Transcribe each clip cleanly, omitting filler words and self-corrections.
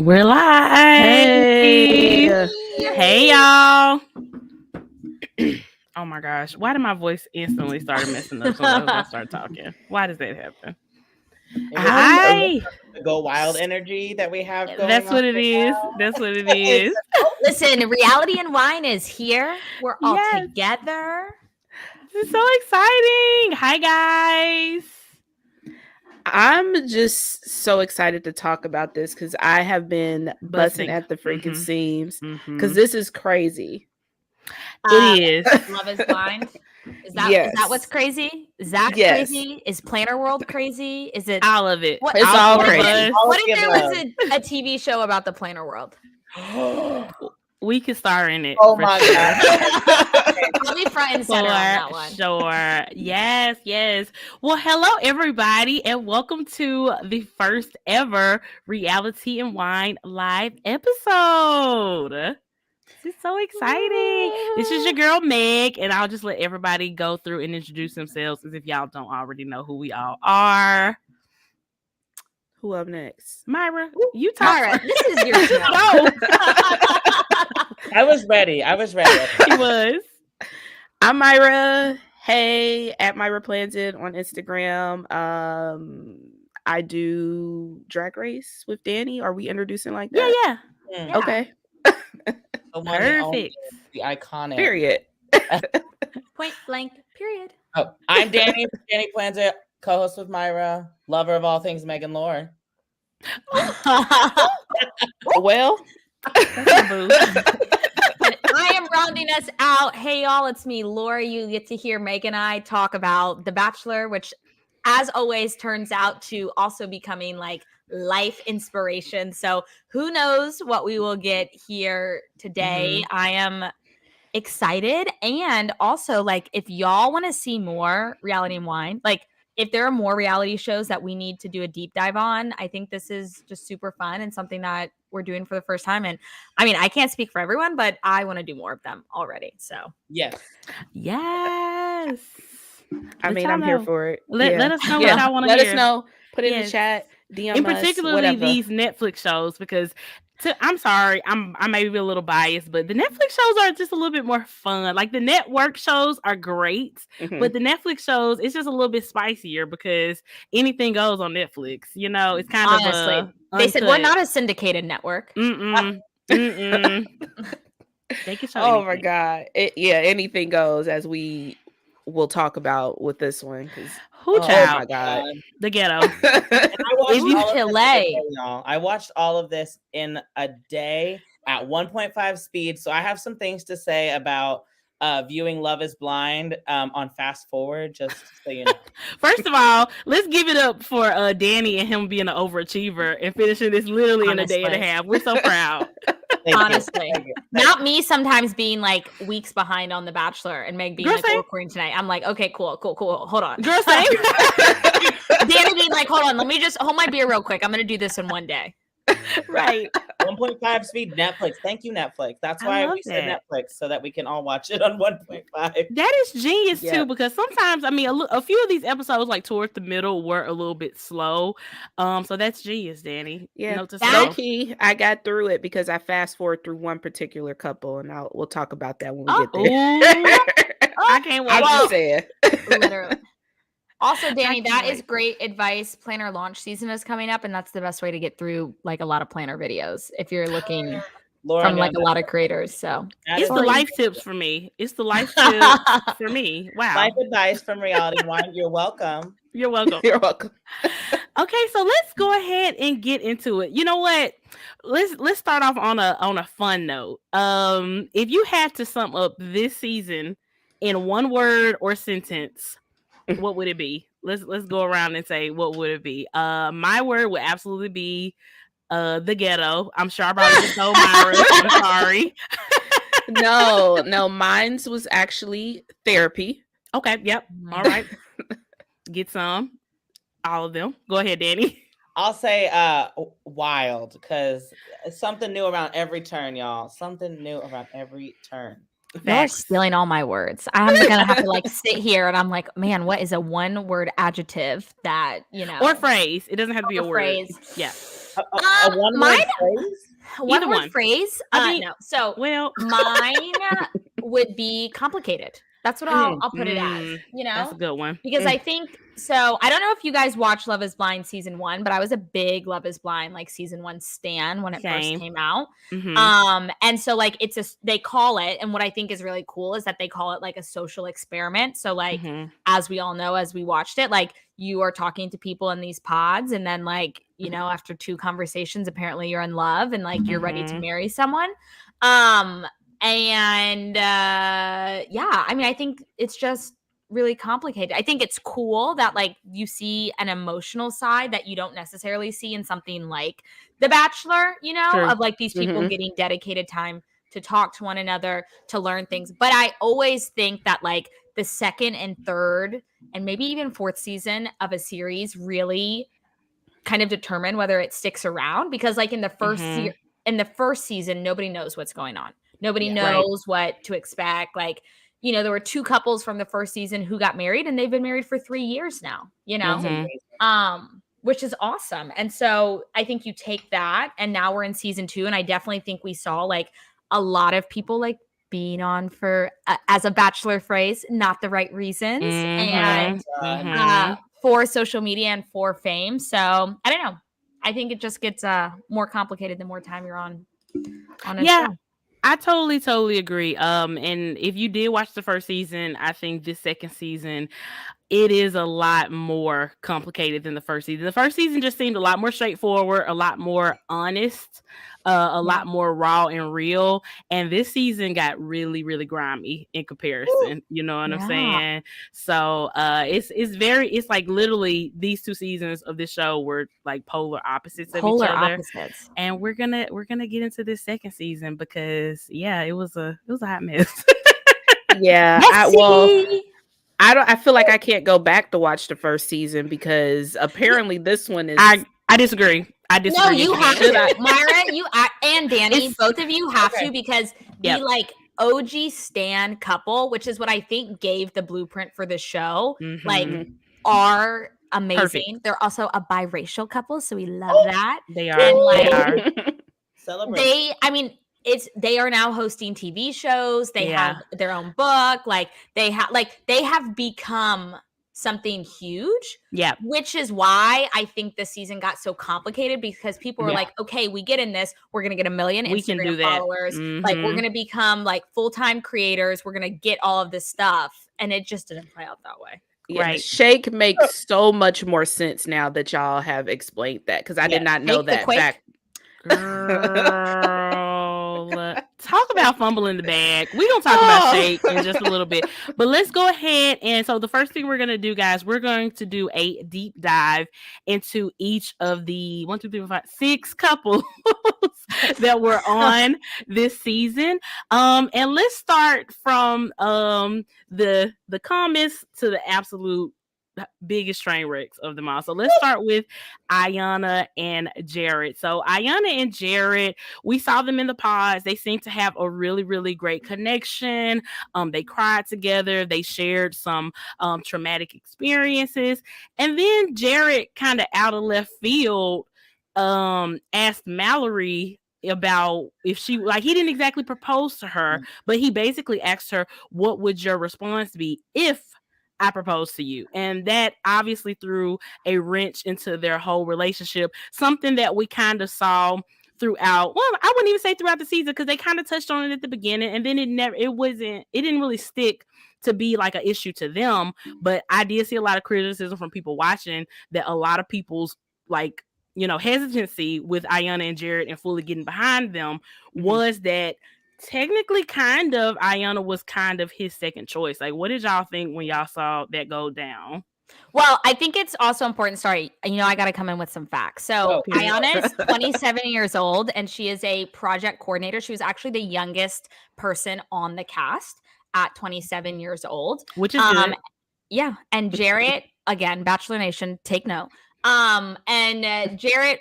We're live. Hey. Hey, y'all. Oh my gosh. Why did my voice instantly start messing up as soon as I start talking? Why does that happen? Hi. The Go Wild energy that we have going That's what on it is. That's what it is. Listen, Reality and Wine is here. We're all Yes. together. This is so exciting. Hi, guys. I'm just so excited to talk about this because I have been busting at the freaking seams because this is crazy. It is. Love is Blind. Is that what's crazy? Is that crazy? Is Planner World crazy? Is it all of it? What, it's all crazy. What if there was a TV show about the Planner World? We could star in it. Oh my God. I'll be front and center on that one. Sure. Yes, yes. Well, hello, everybody, and welcome to the first ever Reality and Wine live episode. This is so exciting. This is your girl, Meg, and I'll just let everybody go through and introduce themselves as if y'all don't already know who we all are. Who up next? Myra, you talk. Myra, this is your show. No. I was ready. She was. I'm Myra. Hey, at Myra Planted on Instagram. I do Drag Race with Danny. Are we introducing like that? Yeah. Okay. Perfect. The iconic. Period. Point blank. Period. Oh, I'm Danny. Danny Planted, co-host with Myra, lover of all things Meg and Laur. Well. I am rounding us out. Hey, y'all, it's me, Laura. You get to hear Meg and I talk about The Bachelor, which, as always, turns out to also becoming like life inspiration. So who knows what we will get here today. I am excited. And also, like, if y'all want to see more Reality and Wine, like, if there are more reality shows that we need to do a deep dive on, I think this is just super fun and something that we're doing for the first time. And I mean, I can't speak for everyone, but I want to do more of them already. So yes. I mean, I'm here for it. Let us know what y'all want to hear. Let us know. Put it in the chat. DM in us, particularly whatever. These Netflix shows, because I'm sorry, I may be a little biased, but the Netflix shows are just a little bit more fun. Like the network shows are great, but the Netflix shows, it's just a little bit spicier because anything goes on Netflix. You know, it's kind honestly, of they said we're not a syndicated network. They can show oh anything. my God. Anything goes, as we will talk about with this one. Oh my God. The Ghetto. I watched all of this in a day at 1.5 speed. So I have some things to say about viewing Love is Blind on fast forward, just so you know. First of all, let's give it up for Danny and him being an overachiever and finishing this literally in a day and a half. We're so proud. Honestly, not me sometimes being like weeks behind on The Bachelor and Meg being like, we're recording tonight. I'm like, okay, cool. Hold on. Girl, same. Danny being like, hold on, let me just hold my beer real quick. I'm going to do this in one day. Right. 1.5 speed Netflix. Thank you, Netflix. That's why we said Netflix, so that we can all watch it on 1.5. That is genius too, because sometimes, I mean, a few of these episodes, like towards the middle, were a little bit slow. So that's genius, Danny. Yeah, low key, I got through it because I fast forward through one particular couple, and we'll talk about that when we get there. I can't wait. I'm just saying. Literally. Also, Danny, that is great advice. Planner launch season is coming up, and that's the best way to get through like a lot of planner videos if you're looking from like a lot of creaters. So it's the life tips for me. It's the life tips for me. Wow. Life advice from Reality Wine. You're welcome. You're welcome. You're welcome. Okay, so let's go ahead and get into it. You know what? Let's start off on a fun note. If you had to sum up this season in one word or sentence, what would it be? Let's go around and say, what would it be? My word would absolutely be the ghetto. I'm sure I probably just told Myra. I'm sorry. No, mine's was actually therapy. Okay, yep. All right. Get some. All of them. Go ahead, Danny. I'll say wild, because something new around every turn, y'all. Something new around every turn. You're stealing all my words. I'm gonna have to like sit here and I'm like, man, what is a one word adjective that, you know, or phrase? It doesn't have to be a phrase. word. Yeah. A one Mine- word phrase? One Either word one. phrase. I mean, No. So Well, mine would be complicated. That's what I'll put it as. that's a good one. Because I think so. I don't know if you guys watched Love Is Blind season 1, but I was a big Love Is Blind like season 1 stan when it first Same. came out. Mhm. And so like they call it, and what I think is really cool is that they call it like a social experiment. So like Mhm. as we all know, as we watched it, like you are talking to people in these pods, and then like after 2 conversations, apparently you're in love and like you're ready to Mhm. marry someone. And I mean, I think it's just really complicated. I think it's cool that like you see an emotional side that you don't necessarily see in something like The Bachelor, True. of like these people Mhm. getting dedicated time to talk to one another, to learn things. But I always think that like the second and third and maybe even fourth season of a series really kind of determine whether it sticks around, because like in the first season, nobody knows what's going on. Nobody Yeah. knows what to expect. Like, there were 2 couples from the first season who got married, and they've been married for 3 years now, Mhm. which is awesome. And so I think you take that, and now we're in season 2. And I definitely think we saw like a lot of people like being on for, as a Bachelor phrase, not the right reasons. And Mhm. for social media and for fame. So I don't know. I think it just gets more complicated the more time you're on a Yeah. show. I totally agree. And if you did watch the first season, I think this second season, it is a lot more complicated than the first season. The first season just seemed a lot more straightforward, a lot more honest, a lot more raw and real. And this season got really, really grimy in comparison. You know what I'm saying? So it's like literally these 2 seasons of this show were like polar opposites of each other. Opposites. And we're gonna get into this second season because it was a hot mess. Yeah. I feel like I can't go back to watch the first season because apparently this one is. I disagree. No, you have Should to, I? Myra. And Danny, both of you have to, because Yep. the like OG stan couple, which is what I think gave the blueprint for the show, like are amazing. Perfect. They're also a biracial couple, so we love that. They are. And like They are. Celebrate. they are now hosting TV shows. They Yeah. have their own book. Like they have become something huge. Yeah. Which is why I think this season got so complicated, because people were like, okay, we get in this. We're going to get 1 million We can Instagram do that. followers. Like we're going to become like full-time creators. We're going to get all of this stuff. And it just didn't play out that way. Yeah, Right. Shake makes so much more sense now that y'all have explained that, because I did not know Shake the that Quake. back. Girl, talk about fumbling the bag. We're gonna talk about Shake in just a little bit, but let's go ahead. And so the first thing we're gonna do, guys, we're going to do a deep dive into each of the 1, 2, 3, 4, 5, 6 couples that were on this season. And let's start from the calmest to the absolute biggest train wrecks of them all. So let's start with Ayanna and Jared. So Ayanna and Jared, we saw them in the pods. They seem to have a really, really great connection. They cried together. They shared some traumatic experiences. And then Jared, kind of out of left field, asked Mallory about if she, like, he didn't exactly propose to her, but he basically asked her, what would your response be if I proposed to you? And that obviously threw a wrench into their whole relationship, something that we kind of saw throughout. Well, I wouldn't even say throughout the season, because they kind of touched on it at the beginning, and then it didn't really stick to be like an issue to them. But I did see a lot of criticism from people watching that a lot of people's like, hesitancy with Ayanna and Jared and fully getting behind them was that technically Ayanna was kind of his second choice. Like, what did y'all think when y'all saw that go down? Well, I think it's also important. Sorry, I got to come in with some facts. So Ayanna is 27 years old, and she is a project coordinator. She was actually the youngest person on the cast at 27 years old. Which is good. Yeah. And Jared, again, Bachelor Nation, take note. And Jared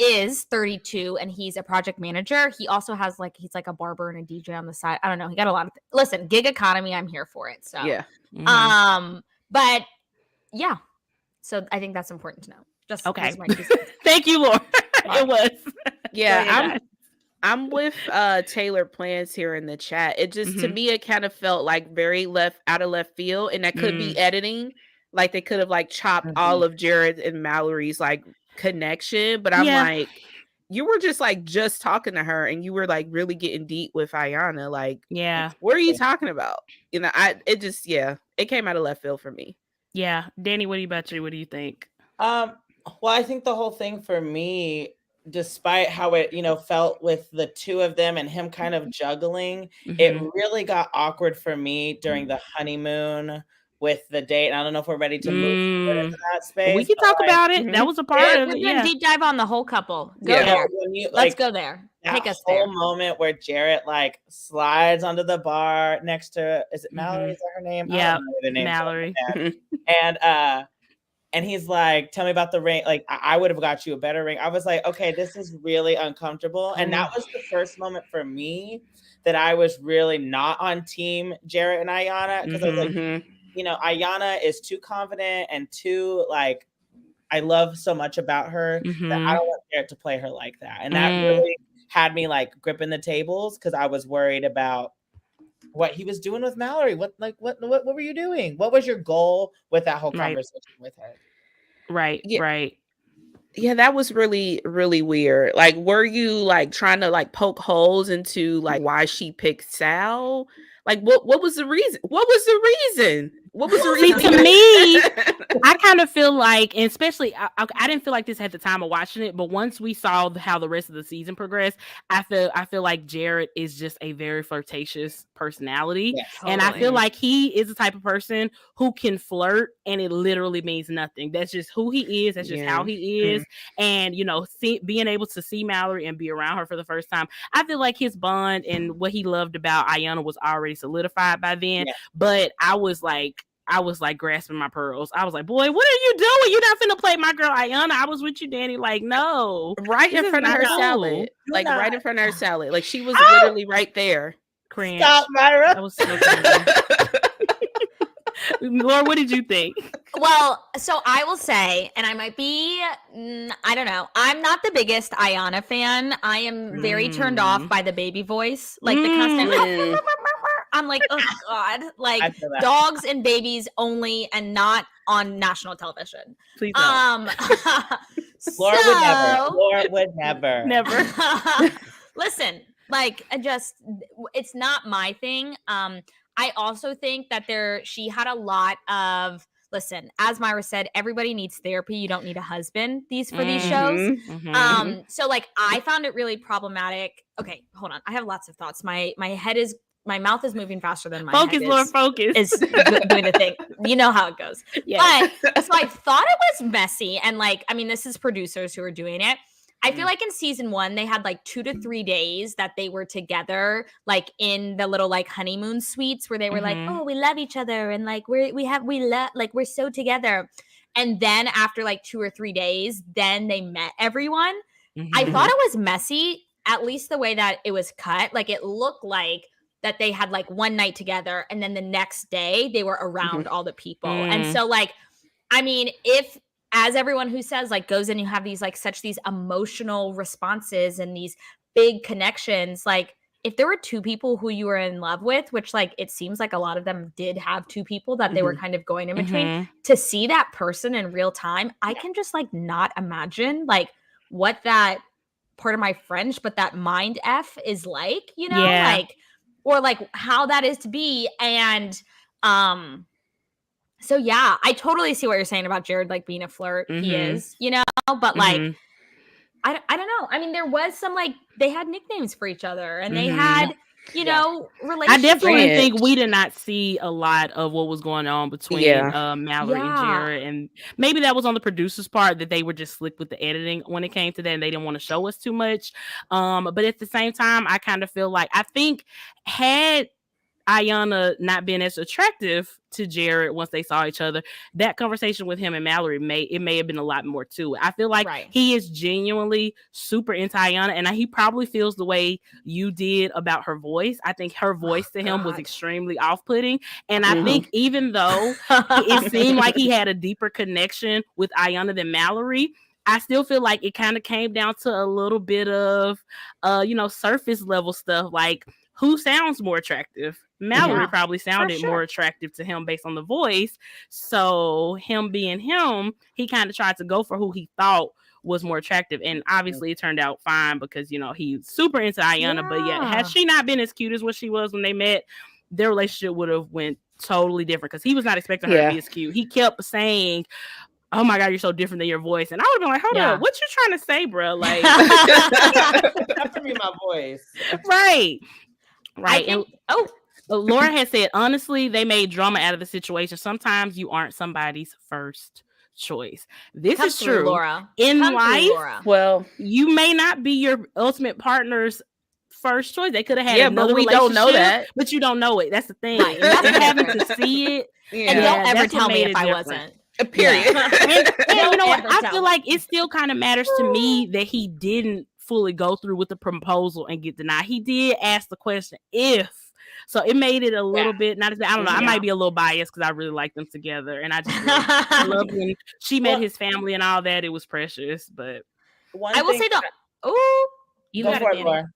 is 32, and he's a project manager. He also has he's like a barber and a DJ on the side. I don't know. He got a lot of listen, gig economy. I'm here for it. So yeah. But yeah. So I think that's important to know. Just okay. as my Thank you, Laura. It was. Yeah, Go ahead, I'm with Taylor Plans here in the chat. It just to Mhm. me it kind of felt like very out of left field, and that could be editing. Like they could have like chopped all of Jared and Mallory's like connection, but I'm Yeah. like, you were just talking to her, and you were like really getting deep with Ayanna. Like, Yeah. what are you talking about? You know, it came out of left field for me. Yeah. Danny, what about you? What do you think? Well, I think the whole thing for me, despite how it, felt with the two of them and him kind of juggling, it Mhm. really got awkward for me during the honeymoon with the date. I don't know if we're ready to move forward into that space. We can but, talk like, about it. That was a part of We're it. doing Yeah. deep dive on the whole couple. Go Yeah. there. when you, Let's like, go there. that Take us whole there. moment where Jarrett like slides onto the bar next to, is it Mallory? Is that her name? I Yeah, don't know the name. Mallory. And he's like, tell me about the ring. Like, I would have got you a better ring. I was like, okay, this is really uncomfortable. And that was the first moment for me that I was really not on team Jarrett and Ayanna. Because I was like, Ayanna is too confident and too like, I love so much about her that I don't want Jarrett to play her like that. And that really had me like gripping the tables because I was worried about what he was doing with Mallory. What were you doing? What was your goal with that whole conversation with her? Right. Yeah. Right. Yeah, that was really, really weird. Like, were you like trying to like poke holes into like why she picked Sal? Like, what was the reason? What was the reason? What was the See, reason? to me, I kind of feel like, and especially, I didn't feel like this at the time of watching it, but once we saw how the rest of the season progressed, I feel like Jared is just a very flirtatious personality, and I feel like he is the type of person who can flirt, and it literally means nothing. That's just who he is. That's just how he is, and being able to see Mallory and be around her for the first time, I feel like his bond and what he loved about Ayanna was already solidified by then. But I was like grasping my pearls. I was like, boy, what are you doing? You're not finna play my girl Ayanna. I was with you, Danny. Like, no. Right in front of her salad. Like, right in front of her salad. Like, she was literally right there. Cringe. Stop, Myra. That was so Laura, what did you think? Well, so I will say, and I might be, I don't know. I'm not the biggest Ayanna fan. I am very turned off by the baby voice. Like the constant, I'm like, oh God, like dogs and babies only and not on national television. Please don't. Laura would never. Never. Listen, like it's not my thing. I also think that she had a lot of, listen, as Myra said, everybody needs therapy. You don't need a husband for these shows. So like I found it really problematic. Okay, hold on. I have lots of thoughts. My mouth is moving faster than my focus, head Laura, focus. is doing the thing. You know how it goes. Yeah. But so I thought it was messy. And like, I mean, this is producers who are doing it. I feel like in season 1, they had like 2 to 3 days that they were together, like in the little like honeymoon suites where they were like, oh, we love each other. And like, we're so together. And then after like 2 or 3 days, then they met everyone. I thought it was messy, at least the way that it was cut. Like it looked like that they had like one night together and then the next day they were around all the people. And so like, I mean, if, as everyone who says like goes and you have these like these emotional responses and these big connections, like if there were 2 people who you were in love with, which like it seems like a lot of them did have 2 people that they were kind of going in between, to see that person in real time, I can just like not imagine like what that, part of my French, but that mind F is like, like, or like how that is to be. And so yeah, I totally see what you're saying about Jared like being a flirt. He is, but like I don't know. I mean, there was some like they had nicknames for each other and they had, relationships. I definitely think we did not see a lot of what was going on between Mallory and Jared, and maybe that was on the producer's part that they were just slick with the editing when it came to that and they didn't want to show us too much. But at the same time, I kind of feel like I think had Ayanna not been as attractive to Jared once they saw each other, that conversation with him and Mallory may have been a lot more to it. I feel like he is genuinely super into Ayanna, and he probably feels the way you did about her voice. I think her voice to him was extremely off-putting, and I think even though it seemed like he had a deeper connection with Ayanna than Mallory, I still feel like it kind of came down to a little bit of, surface level stuff. Like, who sounds more attractive? Mallory probably sounded more attractive to him based on the voice. So him being him, he kind of tried to go for who he thought was more attractive. And obviously it turned out fine because, he's super into Ayanna. But had she not been as cute as what she was when they met, their relationship would have went totally different because he was not expecting her to be as cute. He kept saying, oh my God, you're so different than your voice. And I would have been like, hold up, what you trying to say, bro? Like, that to be my voice. Right. And Laura has said, honestly, they made drama out of the situation. Sometimes you aren't somebody's first choice. This is true. Laura. In life, well, you may not be your ultimate partner's first choice. They could have had another but we relationship, don't know that. but you don't know it. That's the thing. Right. That's having to see it. And don't ever tell me if I wasn't. Period. And you know what? I feel like it still kind of matters to me that he didn't fully go through with the proposal and get denied. He did ask the question if. So it made it a little bit, not as I don't know. I might be a little biased because I really like them together. And I just love when she met his family and all that. It was precious. But I will say though, you go for it, Laura.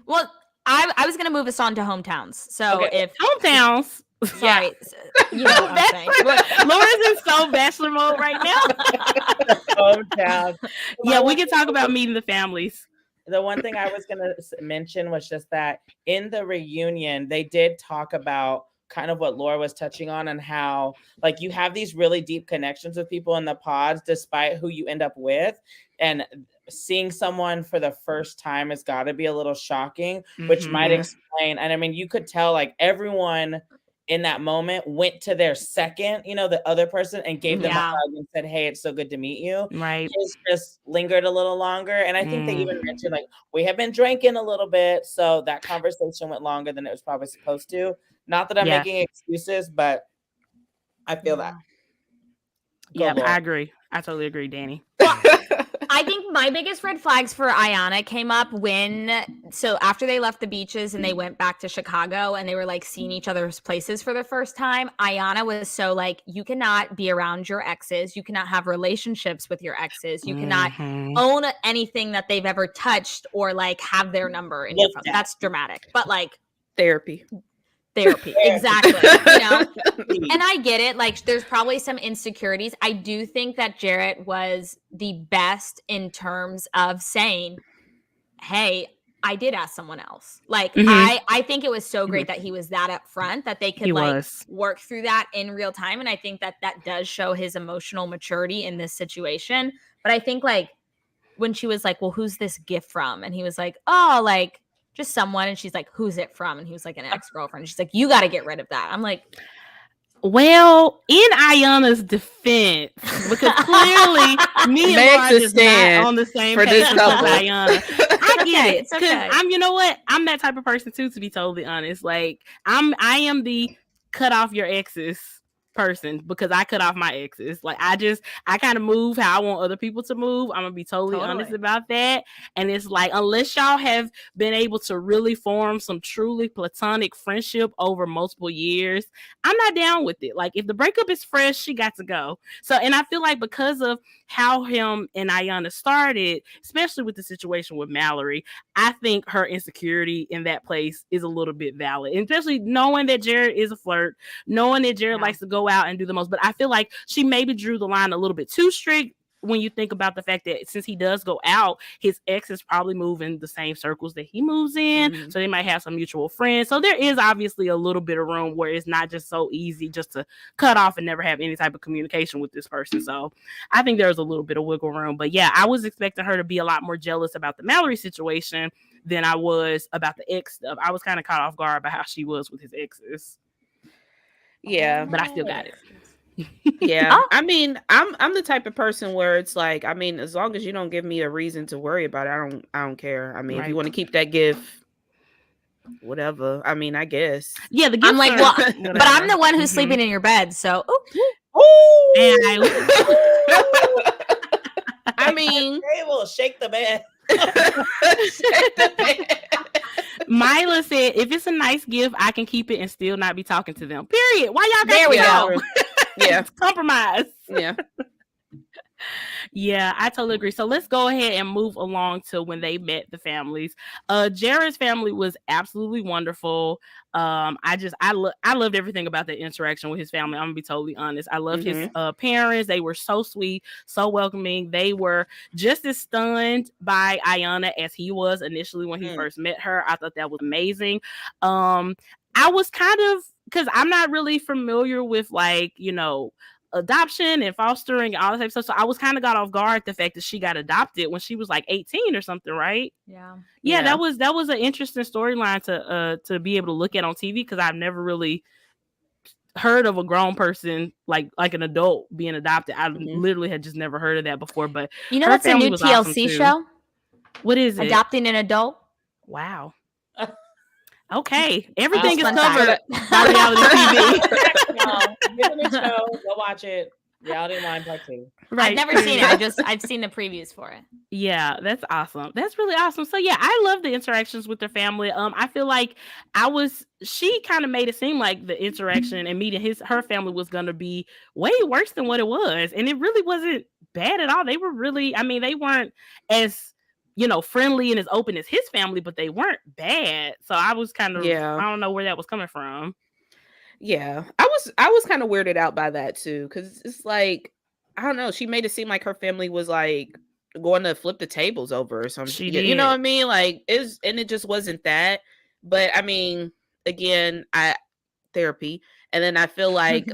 Well, I was gonna move us on to hometowns. So if hometowns. Sorry. You know what I'm saying. Laura's in so bachelor mode right now. Hometown. Yeah, we can talk about meeting the families. The one thing I was going to mention was just that in the reunion, they did talk about kind of what Laura was touching on and how like you have these really deep connections with people in the pods, despite who you end up with. And seeing someone for the first time has got to be a little shocking, which might explain. And I mean, you could tell like everyone in that moment went to their second, the other person and gave them a hug and said, hey, it's so good to meet you. Right. His just lingered a little longer. And I think they even mentioned like, we have been drinking a little bit. So that conversation went longer than it was probably supposed to. Not that I'm making excuses, but I feel that. I agree. I totally agree, Danny. Well, I think my biggest red flags for Ayanna came up after they left the beaches and they went back to Chicago and they were like seeing each other's places for the first time. Ayanna was so like, you cannot be around your exes. You cannot have relationships with your exes. You cannot own anything that they've ever touched or like have their number in your phone. That's dramatic, but like therapy, exactly. And I get it. Like, there's probably some insecurities. I do think that Jarrett was the best in terms of saying, hey, I did ask someone else. Like, I think it was so great that he was that upfront that they could work through that in real time. And I think that does show his emotional maturity in this situation. But I think like when she was like, well, who's this gift from? And he was like, oh, like, just someone. And she's like, who's it from? And he was like, an ex-girlfriend. She's like, you got to get rid of that. I'm like, well, in Ayanna's defense, because clearly me and Laura is not on the same page as Ayanna. I get it. Because you know what? I'm that type of person too, to be totally honest. Like I am the cut off your exes person because I cut off my exes. Like I kind of move how I want other people to move. I'm gonna be totally honest about that. And it's like, unless y'all have been able to really form some truly platonic friendship over multiple years, I'm not down with it. Like if the breakup is fresh, she got to go. So, and I feel like because of how him and Ayanna started, especially with the situation with Mallory, I think her insecurity in that place is a little bit valid, and especially knowing that Jared is a flirt, knowing that Jared likes to go out and do the most. But I feel like she maybe drew the line a little bit too strict when you think about the fact that since he does go out, his exes probably move in the same circles that he moves in. So they might have some mutual friends. So there is obviously a little bit of room where it's not just so easy just to cut off and never have any type of communication with this person. So I think there's a little bit of wiggle room. But yeah, I was expecting her to be a lot more jealous about the Mallory situation than I was about the ex stuff. I was kind of caught off guard by how she was with his exes. Yeah, but I still got it. Yeah. I mean, I'm the type of person where it's like, I mean, as long as you don't give me a reason to worry about it, I don't care. I mean, if you want to keep that gift, whatever. I mean, I guess. Yeah, the gift. I'm like, well, but I'm the one who's sleeping in your bed, so I mean, we'll shake the bed. Mila said, if it's a nice gift, I can keep it and still not be talking to them. Period. Why y'all got there we go. Yeah. Compromise. Yeah. Yeah, I totally agree. So let's go ahead and move along to when they met the families. Jared's family was absolutely wonderful. I loved everything about the interaction with his family. I'm gonna be totally honest. I loved his parents. They were so sweet, so welcoming. They were just as stunned by Ayana as he was initially when he first met her. I thought that was amazing. I was kind of, because I'm not really familiar with, like, adoption and fostering and all that type of stuff. So I was kind of got off guard the fact that she got adopted when she was like 18 or something, right? Yeah. That was an interesting storyline to be able to look at on TV, because I've never really heard of a grown person like an adult being adopted. I literally had just never heard of that before. But her that's a family new was awesome TLC too. show. What is it? Adopting an adult. Wow. Okay, everything is Fun covered fact. by reality TV. Give it a show. Go watch it. Reality Line Part 2. Right. I've never seen it. I've seen the previews for it. Yeah, that's awesome. That's really awesome. So yeah, I love the interactions with their family. I feel like she kind of made it seem like the interaction and meeting her family was gonna be way worse than what it was, and it really wasn't bad at all. They were really, they weren't as friendly and as open as his family, but they weren't bad. So I was kind of, I don't know where that was coming from. Yeah, I was kind of weirded out by that too, because it's like, I don't know, she made it seem like her family was like going to flip the tables over or something. She did. You know what I mean? Like, it just wasn't that. But I mean, again, therapy, and then I feel like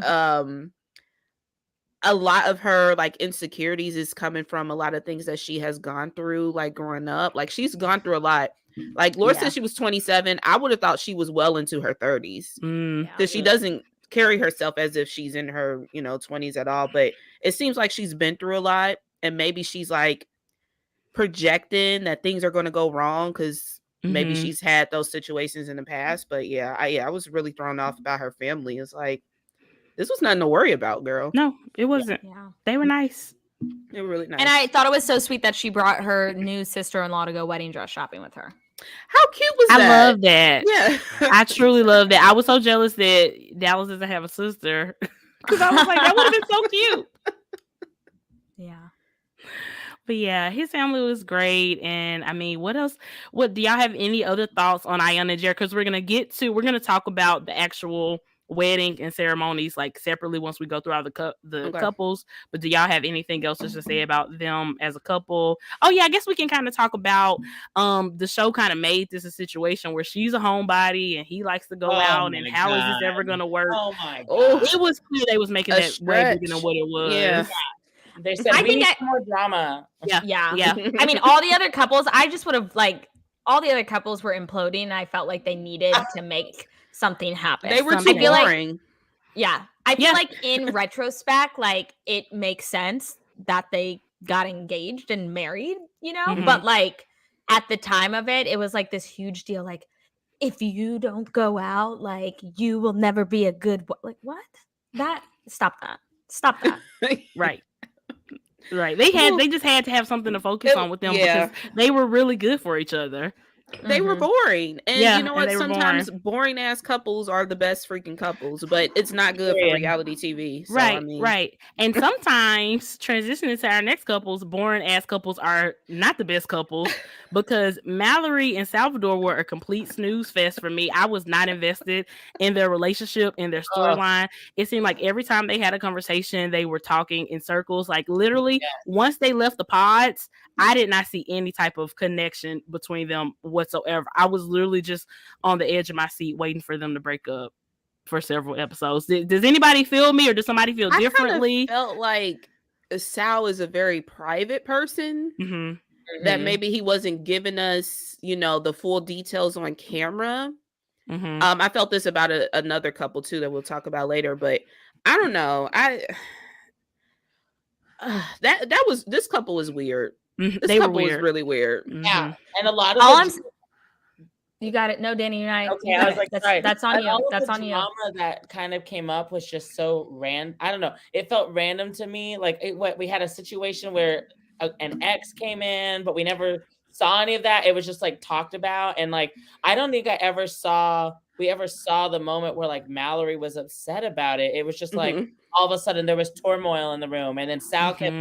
a lot of her like insecurities is coming from a lot of things that she has gone through, like growing up. Like, she's gone through a lot. Like, Laura said she was 27. I would have thought she was well into her 30s, because she doesn't carry herself as if she's in her 20s at all. But it seems like she's been through a lot, and maybe she's like projecting that things are going to go wrong because maybe she's had those situations in the past. But I was really thrown off about her family. It's like, this was nothing to worry about, girl. No, it wasn't. They were nice. They were really nice. And I thought it was so sweet that she brought her new sister-in-law to go wedding dress shopping with her. How cute was that? I love that. Yeah. I truly love that. I was so jealous that Dallas doesn't have a sister, because I was like, that would have been so cute. Yeah. But yeah, his family was great. And what else? What do y'all have any other thoughts on Ayana and Jared? Because we're gonna talk about the actual wedding and ceremonies like separately once we go through all the couples. But do y'all have anything else just to say about them as a couple? Oh yeah, I guess we can kind of talk about the show kind of made this a situation where she's a homebody and he likes to go out, and how is this ever gonna work? Oh my god. It was clear they was making that way bigger than what it was. Yeah. They said we need more drama. Yeah. I mean, all the other couples, I just would have all the other couples were imploding, and I felt like they needed to make something happen. They were too boring. I feel like in retrospect, like, it makes sense that they got engaged and married, but like at the time of it, it was like this huge deal. Like, if you don't go out, like, you will never be a good boy. Like, what? Stop that. Right. They just had to have something to focus on with them, because they were really good for each other. They were boring. And you know what? Sometimes boring ass couples are the best freaking couples, but it's not good for reality TV. So, right. And sometimes transitioning to our next couples, boring ass couples are not the best couples, because Mallory and Salvador were a complete snooze fest for me. I was not invested in their relationship, in their storyline. It seemed like every time they had a conversation, they were talking in circles. Like, literally, once they left the pods, I did not see any type of connection between them whatsoever. I was literally just on the edge of my seat waiting for them to break up for several episodes. Does anybody feel me, or does somebody feel differently? I felt like Sal is a very private person, that maybe he wasn't giving us, the full details on camera. I felt this about another couple too that we'll talk about later, but I don't know. This couple is weird. This couple was really weird. Yeah, and a lot of you got it. No, Danny, you're not. Okay, I was like, that's on you. That's on you. The drama that kind of came up was just so random. I don't know. It felt random to me. Like, we had a situation where an ex came in, but we never saw any of that. It was just like talked about, and like, I don't think we ever saw the moment where like Mallory was upset about it. It was just like all of a sudden there was turmoil in the room, and then Sal kept.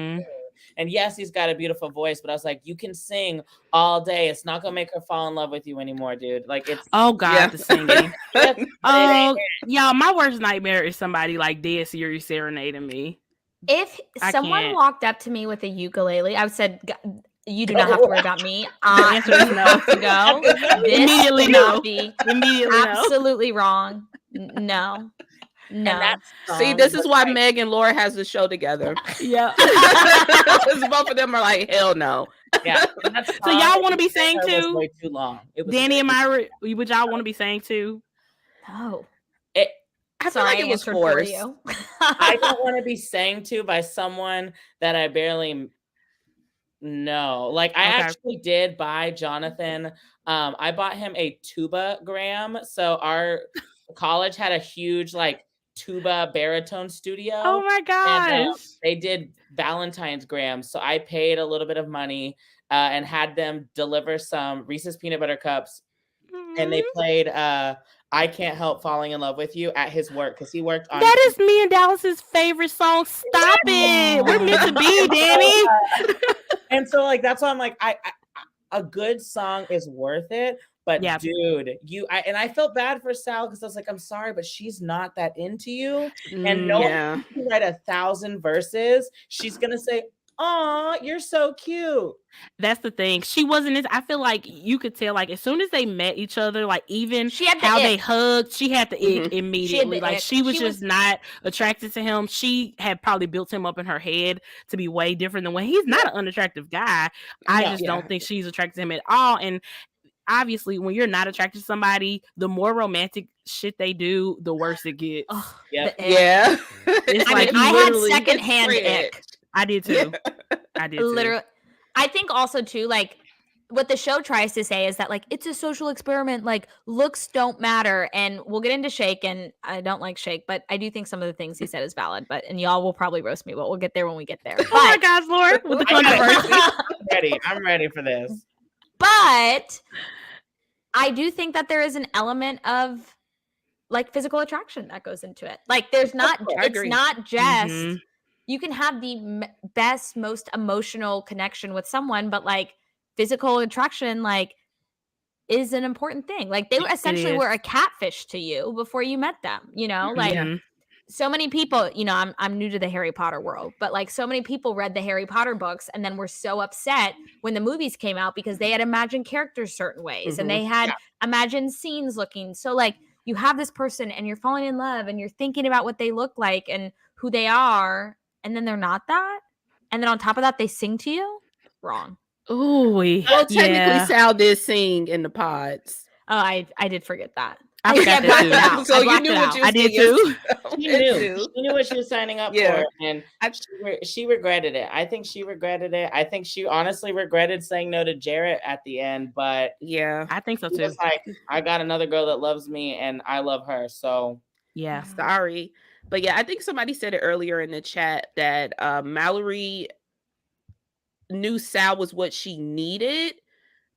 And yes, he's got a beautiful voice, but I was like, you can sing all day. It's not gonna make her fall in love with you anymore, dude. Like it's Oh God, the singing. it Oh, y'all, my worst nightmare is somebody like dead serious serenading me. If I someone can't. walked up to me with a ukulele, I would said, "You do not have to worry about me. The answer is no. To go. This Immediately cannot no. be Immediately no. absolutely wrong. No, and no. that See, song this is was why like- Meg and Laura has the show together. Yeah. Because both of them are like, hell no. yeah. and that So song y'all want to be was sang to? way too long. It was Danny and way- Myra, would y'all want to be sang to? No. It, I feel Sorry, like I it was answered for forced. you. I don't want to be sang to by someone that I barely know. Like I Okay. actually did buy Jonathan. I bought him a tuba gram. So our college had a huge like tuba baritone studio. Oh my And gosh. they did Valentine's grams. So I paid a little bit of money and had them deliver some Reese's peanut butter cups. And they played I Can't Help Falling in Love with You at his work because he worked on That is me and Dallas's favorite song. Stop it. We're meant to be, Danny. and so like that's why I'm like I a good song is worth it. But Yeah. dude, I felt bad for Sal because I was like, I'm sorry, but she's not that into you. And no Yeah. one can write 1,000 verses. She's gonna say, "Aw, you're so cute." That's the thing. She wasn't. I feel like you could tell. Like as soon as they met each other, like even She had the how they ick. hugged, she had the ick Mhm. immediately. Like ick. she was She just was- not attracted to him. She had probably built him up in her head to be way different than when he's not an unattractive guy. I No, just yeah. don't think she's attracted to him at all. And obviously, when you're not attracted to somebody, the more romantic shit they do, the worse it gets. Ugh, Yep. the ick. Yeah. It's I like mean, you I had literally- secondhand it's ick. I did too. I did too. Literally. I think also too, like what the show tries to say is that like it's a social experiment, like looks don't matter. And we'll get into Shake, and I don't like Shake, but I do think some of the things he said is valid. But and y'all will probably roast me, but we'll get there when we get there. Oh my But gosh, Laura, with the I know. controversy. I'm ready for this. but I do think that there is an element of like physical attraction that goes into it. Like there's not, I it's agree. not just Mhm. you can have the best, most emotional connection with someone, but like physical attraction, like is an important thing. Like they essentially is. were a catfish to you before you met them, you know, like Mhm. so many people, you know, I'm new to the Harry Potter world, but like so many people read the Harry Potter books and then were so upset when the movies came out because they had imagined characters certain ways and they had imagined scenes looking. So like you have this person and you're falling in love and you're thinking about what they look like and who they are, and then they're not that. And then on top of that, they sing to you. Wrong. Ooh, Well, technically, yeah. Sal did sing in the pods. Oh, I did forget that. I See, forgot I that blacked too. it out. So I you blacked knew it what out. you I did too. She knew. She knew what she was signing up Yeah. for, and she regretted it. I think she regretted it. I think she honestly regretted saying no to Jarrett at the end, but Yeah. I think so she too. was like, I got another girl that loves me, and I love her. So Yeah. Sorry. But yeah, I think somebody said it earlier in the chat that Mallory knew Sal was what she needed,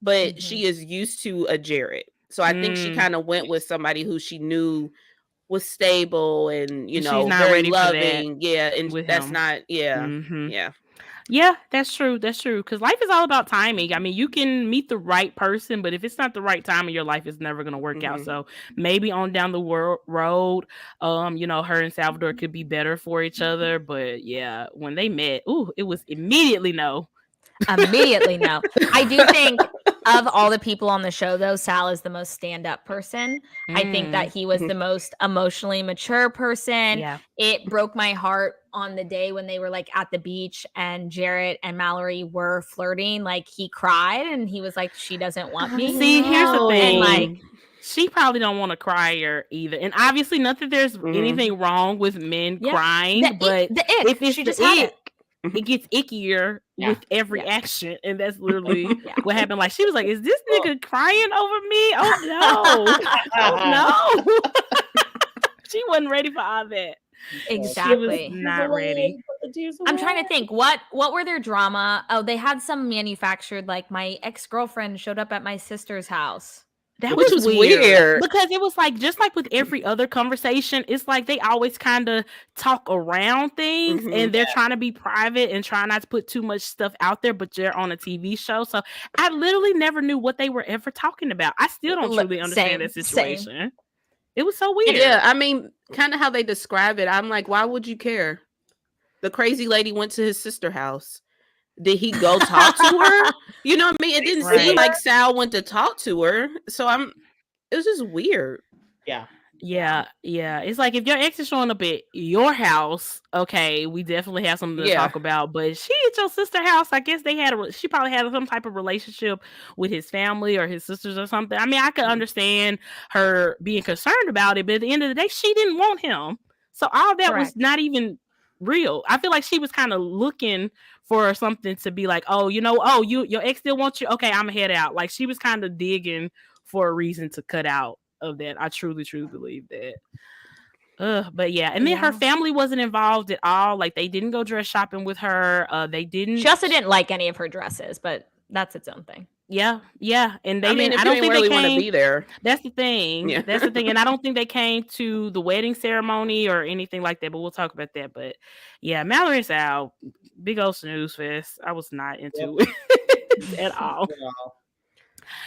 but she is used to a Jarrett. So I think she kind of went with somebody who she knew was stable and, you And she's know, not very ready for that loving. Yeah. And with that's him. not, yeah. Mhm. Yeah. Yeah, that's true. That's true. Because life is all about timing. I mean, you can meet the right person, but if it's not the right time in your life, it's never going to work out. Mhm. So maybe on down the road, you know, her and Salvador could be better for each other. But yeah, when they met, it was immediately no. Immediately no. I do think of all the people on the show, though, Sal is the most stand-up person. I think that he was the most emotionally mature person. Yeah. It broke my heart on the day when they were like at the beach and Jarrett and Mallory were flirting. Like he cried and he was like, "She doesn't want me." See, here's the No. thing. And like, she probably don't want to cry or either. And obviously, not that there's anything wrong with men Yeah. crying, but the ick. if it's She the just had ick, it gets ickier with every action, and that's literally what happened. Like she was like, "Is this nigga crying over me? Oh no, oh no!" She wasn't ready for all that. Exactly. She was not ready. I'm trying to think what were their drama. Oh, they had some manufactured, like my ex-girlfriend showed up at my sister's house. That Which was weird. because it was like just like with every other conversation, it's like they always kind of talk around things and they're trying to be private and try not to put too much stuff out there, but they're on a TV show. So I literally never knew what they were ever talking about. I still don't truly understand that situation. It was so weird. Yeah, I mean, kind of how they describe it. I'm like, why would you care? The crazy lady went to his sister's house. Did he go talk to her? You know what I mean? It didn't seem like Sal went to talk to her. So it was just weird. Yeah. It's like if your ex is showing up at your house, okay, we definitely have something to talk about. But she at your sister's house, I guess she probably had some type of relationship with his family or his sisters or something. I mean, I could understand her being concerned about it, but at the end of the day, she didn't want him. So all that was not even real. I feel like she was kind of looking for something to be like, oh, your ex still wants you. Okay, I'm gonna head out. Like she was kind of digging for a reason to cut out of that. I truly believe that. But yeah, and then her family wasn't involved at all. Like they didn't go dress shopping with her. They didn't. She also didn't like any of her dresses, but that's its own thing. Yeah, and they didn't. I don't think really want to be there. That's the thing. Yeah. That's the thing, and I don't think they came to the wedding ceremony or anything like that. But we'll talk about that. But yeah, Mallory and Sal, big old snooze fest. I was not into it at all.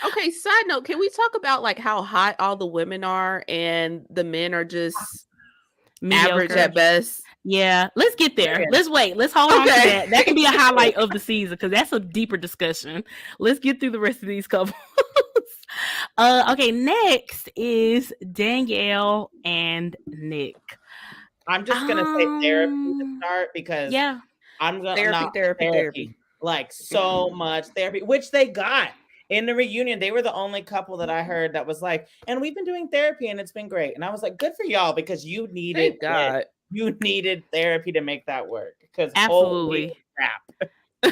Okay, side note, can we talk about like how hot all the women are and the men are just average at best? Yeah, let's get there. Let's wait. Let's hold on to that. That can be a highlight of the season because that's a deeper discussion. Let's get through the rest of these couples. Okay, next is Danielle and Nick. I'm just gonna say therapy to start because I'm gonna therapy. Like so much therapy, which they got. In the reunion, they were the only couple that I heard that was like, and we've been doing therapy and it's been great. And I was like, good for y'all because you needed therapy to make that work. Because absolutely, crap.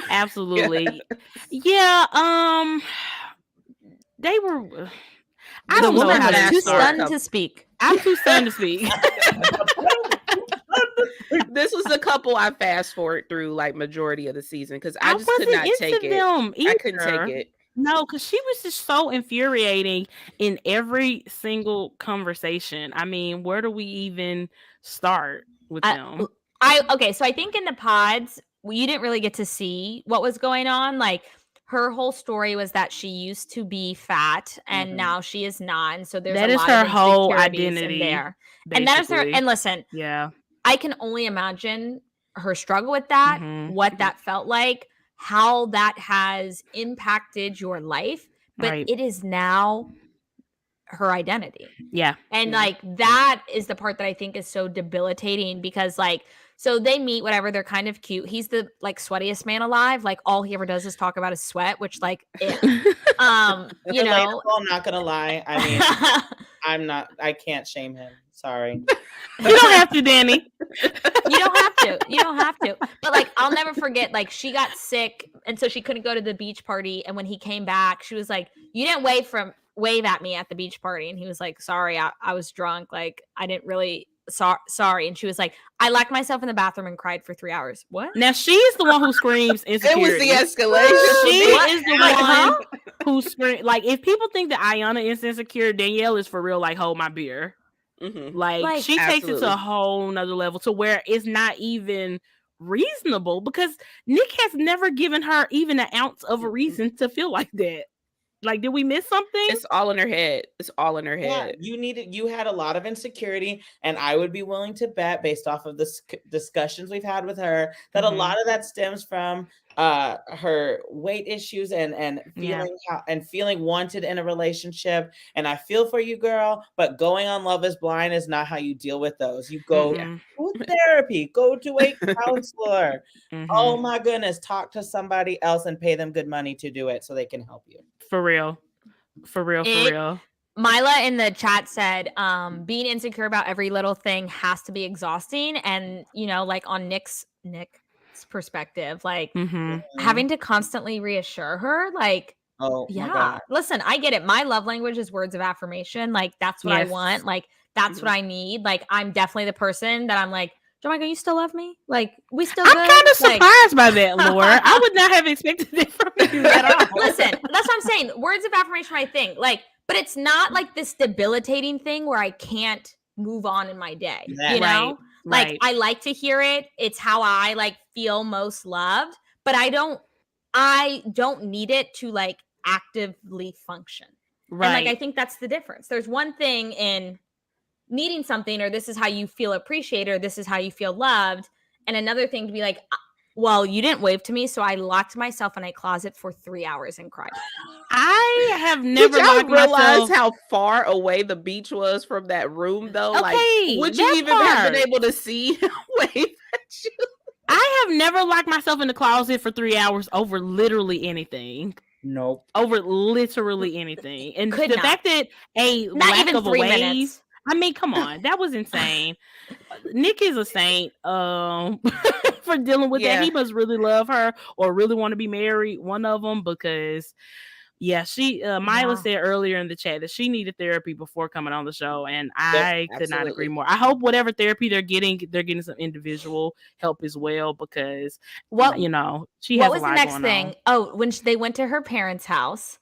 Absolutely, yeah. They were. I don't know how to. Too stunned to speak. I'm too stunned to speak. This was the couple I fast forward through like majority of the season because I just could not take it. I couldn't take it. No, because she was just so infuriating in every single conversation. I mean, where do we even start with them? Okay, so I think in the pods, you didn't really get to see what was going on. Like, her whole story was that she used to be fat and now she is not. And so there's that a is lot her of whole identity in there. Basically. And that is her. And listen, I can only imagine her struggle with that, what that felt like, how that has impacted your life, but it is now her identity. Yeah. And like that is the part that I think is so debilitating because like, so they meet, whatever, they're kind of cute. He's the like sweatiest man alive. Like all he ever does is talk about his sweat, which like, you know, I'm not gonna lie. I mean, I can't shame him. Sorry. You don't have to, Danny. You don't have to. But like, I'll never forget, like she got sick and so she couldn't go to the beach party. And when he came back, she was like, you didn't wave at me at the beach party. And he was like, sorry, I was drunk. Like I didn't really, sorry. And she was like, I locked myself in the bathroom and cried for 3 hours. What? Now she's the one who screams insecurity. It was the escalation. She is the one who screams. Like if people think that Ayanna is insecure, Danielle is for real. Like hold my beer. Like she takes it to a whole nother level to where it's not even reasonable because Nick has never given her even an ounce of a reason to feel like that. Like, did we miss something? It's all in her head. You had a lot of insecurity, and I would be willing to bet, based off of the discussions we've had with her, that a lot of that stems from her weight issues and feeling wanted in a relationship. And I feel for you, girl, but going on Love is Blind is not how you deal with those. You go to therapy, go to a counselor. Oh my goodness, talk to somebody else and pay them good money to do it so they can help you. For real. Mila in the chat said, being insecure about every little thing has to be exhausting. And, you know, like on Nick's perspective, like having to constantly reassure her, like, listen, I get it. My love language is words of affirmation. Like, that's what I want. Like, that's what I need. Like, I'm definitely the person that I'm like, Jamaica, you still love me? Like, we still good? I'm kind of surprised by that, Laura. I would not have expected it from you at all. Listen, that's what I'm saying. Words of affirmation, I think. Like, but it's not like this debilitating thing where I can't move on in my day. You know, like I like to hear it. It's how I like feel most loved, but I don't need it to like actively function. Right. And like I think that's the difference. There's one thing in needing something, or this is how you feel appreciated, or this is how you feel loved, and another thing to be like, well, you didn't wave to me, so I locked myself in a closet for 3 hours and cried. I have never Did y'all realize myself... how far away the beach was from that room, though? Okay, like, would you even have been able to see wave at you? I have never locked myself in the closet for 3 hours over literally anything. Nope. Over literally anything. And Could the not. fact that a Not lack even of a 3 wave, minutes. I mean, come on, that was insane. Nick is a saint for dealing with that. He must really love her or really want to be married, one of them, because she Myla said earlier in the chat that she needed therapy before coming on the show, and I could not agree more. I hope whatever therapy they're getting some individual help as well, because she has a lot going on. What was the next thing? Oh, when they went to her parents' house,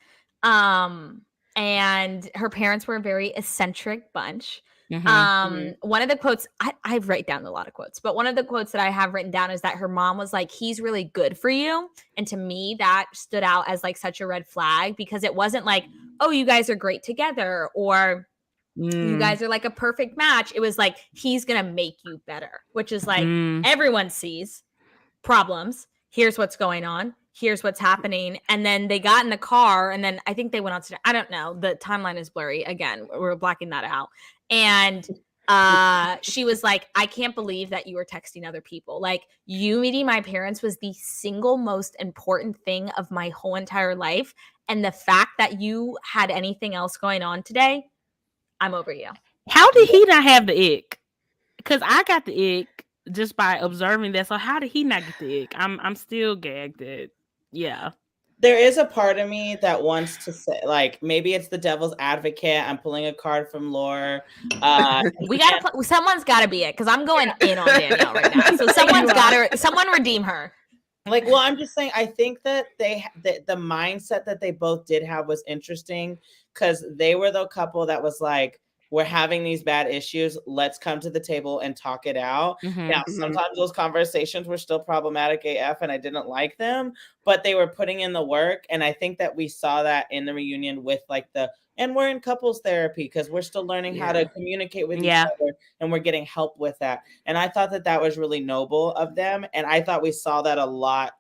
and her parents were a very eccentric bunch. One of the quotes, I've written down a lot of quotes, but one of the quotes that I have written down is that her mom was like, he's really good for you. And to me, that stood out as like such a red flag, because it wasn't like, oh, you guys are great together, or you guys are like a perfect match. It was like, he's going to make you better, which is like, everyone sees problems. Here's what's going on. Here's what's happening. And then they got in the car, and then I think they went out to, I don't know. The timeline is blurry. Again, we're blacking that out. And she was like, I can't believe that you were texting other people. Like, you meeting my parents was the single most important thing of my whole entire life. And the fact that you had anything else going on today, I'm over you. How did he not have the ick? Because I got the ick just by observing that. So how did he not get the ick? I'm still gagged at. Yeah. There is a part of me that wants to say, like, maybe it's the devil's advocate. I'm pulling a card from Laur. Someone's got to be it, because I'm going in on Danielle right now. So someone redeem her. Like, well, I'm just saying, I think that the mindset that they both did have was interesting, because they were the couple that was like, we're having these bad issues. Let's come to the table and talk it out. Now, sometimes those conversations were still problematic AF, and I didn't like them, but they were putting in the work. And I think that we saw that in the reunion with like and we're in couples therapy, because we're still learning how to communicate with each other, and we're getting help with that. And I thought that was really noble of them. And I thought we saw that a lot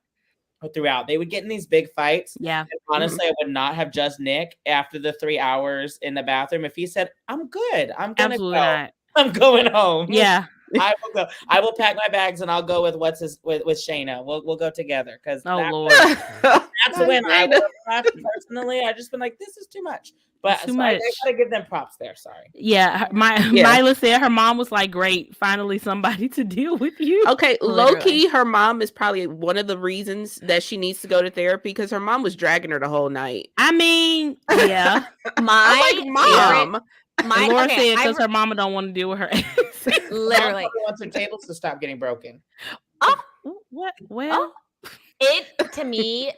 throughout. They would get in these big fights. Yeah. And honestly, I would not have judged Nick after the 3 hours in the bathroom if he said, I'm good. I'm gonna go. Not. I'm going home. Yeah. I will go. I will pack my bags and I'll go with with Shayna. We'll go together, because Lord. That's when I would have personally. I just been like, this is too much. But too much. I gotta give them props there. Sorry. Yeah, Myla said her mom was like, "Great, finally somebody to deal with you." Okay, low key, her mom is probably one of the reasons that she needs to go to therapy, because her mom was dragging her the whole night. I mean, yeah, mom. Laura said because her mama don't want to deal with her. Literally, wants her tables to stop getting broken. Oh, what? Well, it to me,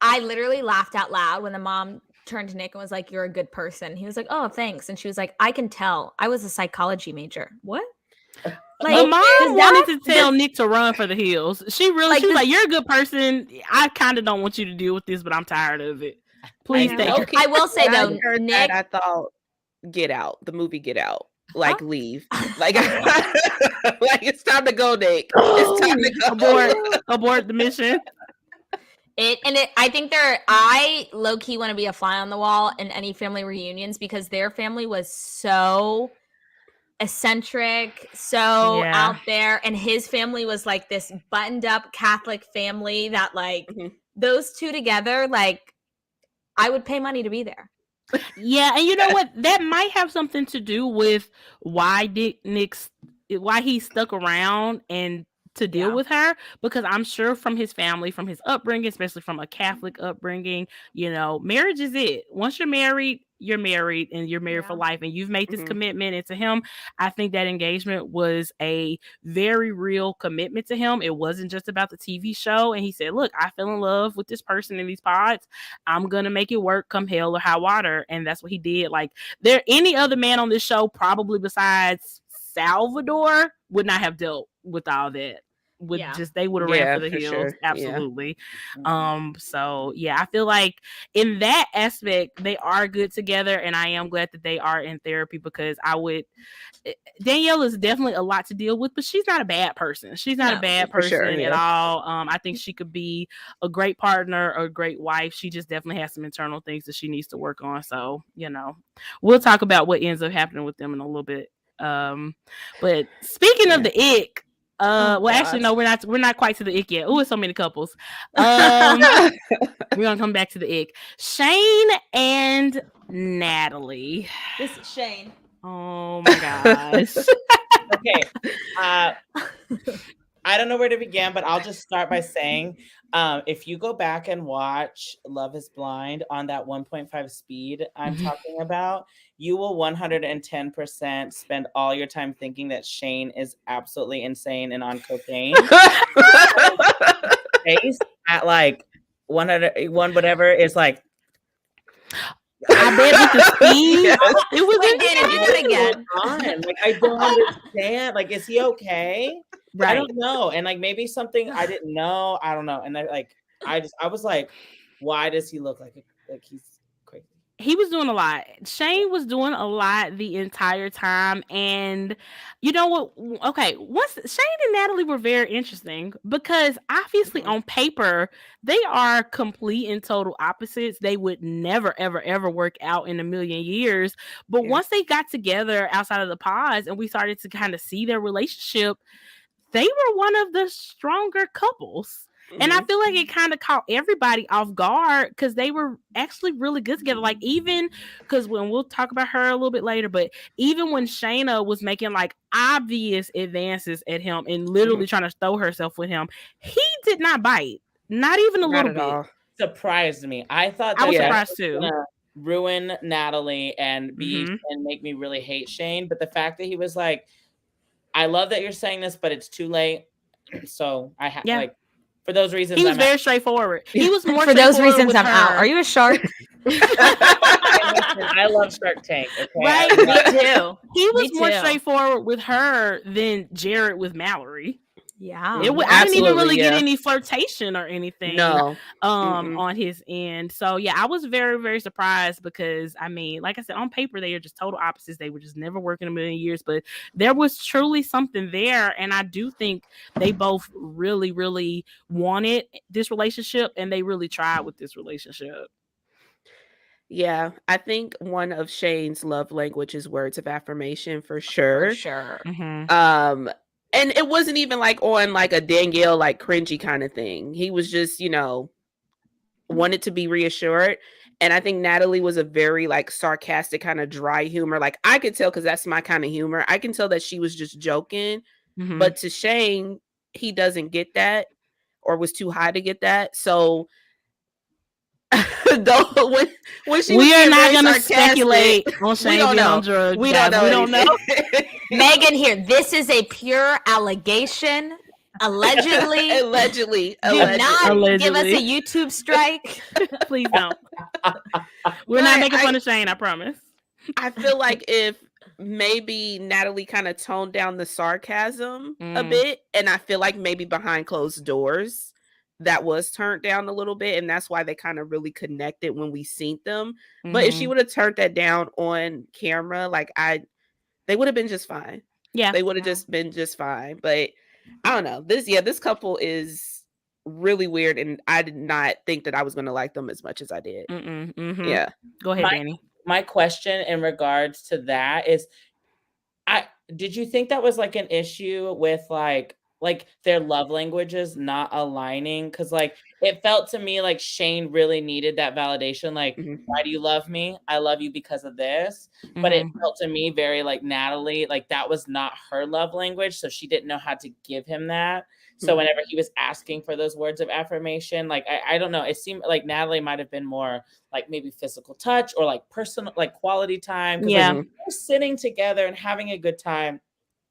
I literally laughed out loud when the mom turned to Nick and was like, "You're a good person." He was like, "Oh, thanks." And she was like, "I can tell. I was a psychology major." What? Like, the mom wanted to tell Nick to run for the hills. She was like, "You're a good person. I kind of don't want you to deal with this, but I'm tired of it. Please take her." I will say though, Nick, I thought, Get Out, the movie Get Out. Like, leave. Like, like, it's time to go, Nick. It's time to go. Abort the mission. I think I low-key want to be a fly on the wall in any family reunions, because their family was so eccentric, so out there, and his family was like this buttoned up Catholic family that like those two together, like I would pay money to be there. Yeah, and you know what? That might have something to do with why he stuck around and to deal with her, because I'm sure from his family, from his upbringing, especially from a Catholic upbringing, marriage is it. Once you're married, you're married and you're married for life and you've made this commitment. And to him, I think that engagement was a very real commitment to him. It wasn't just about the TV show. And he said, look, I fell in love with this person in these pods. I'm going to make it work come hell or high water. And that's what he did. Like, any other man on this show, probably besides Salvador, would not have dealt with all that. They would have ran for the hills. Sure. Absolutely. Yeah. So yeah, I feel like in that aspect they are good together, and I am glad that they are in therapy, because Danielle is definitely a lot to deal with, but she's not a bad person. She's not a bad person at all. I think she could be a great partner, a great wife. She just definitely has some internal things that she needs to work on. So, we'll talk about what ends up happening with them in a little bit. But speaking of the ick, actually, no, we're not quite to the ick yet. Oh, it's so many couples. We're gonna come back to the ick. Shane and Natalie. This is Shane. Oh my gosh. Okay. I don't know where to begin, but I'll just start by saying, if you go back and watch Love is Blind on that 1.5 speed I'm talking about, you will 110% spend all your time thinking that Shane is absolutely insane and on cocaine. Face at like 101 whatever is like, I bet with the speed, it was Danny, do that again. Like, I don't understand. Like, is he okay? Right. I don't know. And like, maybe something I didn't know. I don't know. And I was like, why does he look like he's crazy? He was doing a lot. Shane was doing a lot the entire time. And you know what? Okay, once Shane and Natalie were very interesting, because obviously on paper, they are complete and total opposites. They would never, ever, ever work out in a million years. But once they got together outside of the pods and we started to kind of see their relationship, they were one of the stronger couples. And I feel like it kind of caught everybody off guard, because they were actually really good together. Like, even because when we'll talk about her a little bit later, but even when Shayna was making like obvious advances at him and literally trying to throw herself with him, he did not bite, not even a little bit. All. Surprised me. I thought I was surprised too. Ruin Natalie and and make me really hate Shane. But the fact that he was like, I love that you're saying this, but it's too late. So I have like. For those reasons, he was very straightforward. He was more for those reasons. I'm out. Are you a shark? I love Shark Tank. Okay? Right, me too. He was more straightforward with her than Jared with Mallory. Yeah, I didn't even really get any flirtation or anything. On his end. So yeah, I was very, very surprised, because I mean, like I said, on paper they are just total opposites. They would just never work in a million years, but there was truly something there, and I do think they both really, really wanted this relationship, and they really tried with this relationship. Yeah, I think one of Shane's love language is words of affirmation, for sure. For sure. And it wasn't even like on like a Danielle like cringy kind of thing. He was just, wanted to be reassured. And I think Natalie was a very like sarcastic kind of dry humor. Like, I could tell, because that's my kind of humor. I can tell that she was just joking. But to Shane, he doesn't get that, or was too high to get that. So when she we are not going to speculate on Shane being on drugs. We don't know. Megan here. This is a pure allegation. Allegedly. Do not give us a YouTube strike. Please don't. We're not making fun of Shane, I promise. I feel like if maybe Natalie kind of toned down the sarcasm a bit, and I feel like maybe behind closed doors that was turned down a little bit, and that's why they kind of really connected when we seen them. But if she would have turned that down on camera, like they would have been just fine. Yeah, they would have just been just fine. But I don't know. This couple is really weird, and I did not think that I was going to like them as much as I did. Yeah, go ahead, Danny. My question in regards to that is, did you think that was like an issue with like like their love languages not aligning, because like it felt to me like Shane really needed that validation, like why do you love me? I love you because of this. But it felt to me very like Natalie, like that was not her love language, so she didn't know how to give him that. So whenever he was asking for those words of affirmation, like I don't know, it seemed like Natalie might have been more like maybe physical touch or like personal, like quality time, because like we're sitting together and having a good time.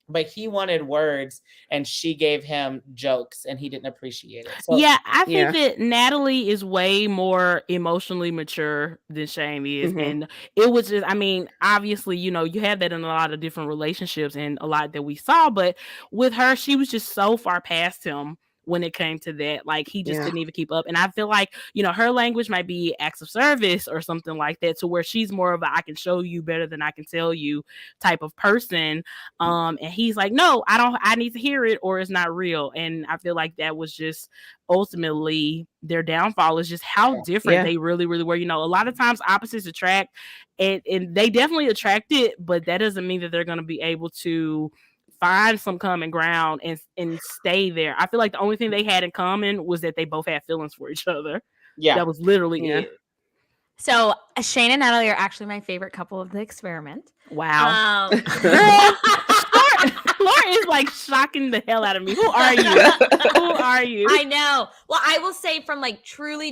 But he wanted words and she gave him jokes and he didn't appreciate it. So yeah, I think that Natalie is way more emotionally mature than Shane is. And it was just, I mean, obviously, you know, you have that in a lot of different relationships and a lot that we saw, but with her, she was just so far past him when it came to that. Like he just couldn't even keep up. And I feel like, you know, her language might be acts of service or something like that, to where she's more of a I can show you better than I can tell you type of person. And he's like, no, I need to hear it or it's not real. And I feel like that was just ultimately their downfall, is just how different they really, really were. You know, a lot of times opposites attract, and they definitely attract it, but that doesn't mean that they're going to be able to find some common ground and stay there. I feel like the only thing they had in common was that they both had feelings for each other. Yeah. That was literally it. So Shane and Natalie are actually my favorite couple of the experiment. Wow. Laura is like shocking the hell out of me. Who are you? Who are you? I know. Well, I will say from like truly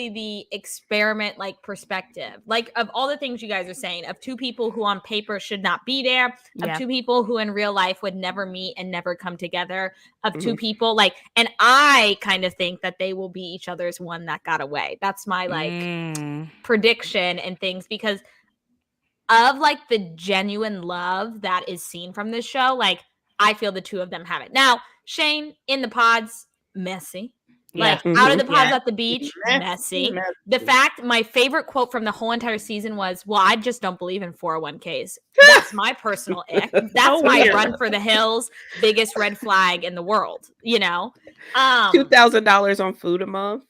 the experiment like perspective, like of all the things you guys are saying, of two people who on paper should not be there, of two people who in real life would never meet and never come together, of two people like, and I kind of think that they will be each other's one that got away. That's my like prediction and things, because of like the genuine love that is seen from this show. Like I feel the two of them have it. Now, Shane in the pods, messy. Like out of the pods at the beach, messy. The fact, my favorite quote from the whole entire season was, well, I just don't believe in 401ks. That's my personal ick. That's my run for the hills, biggest red flag in the world, you know? $2,000 on food a month?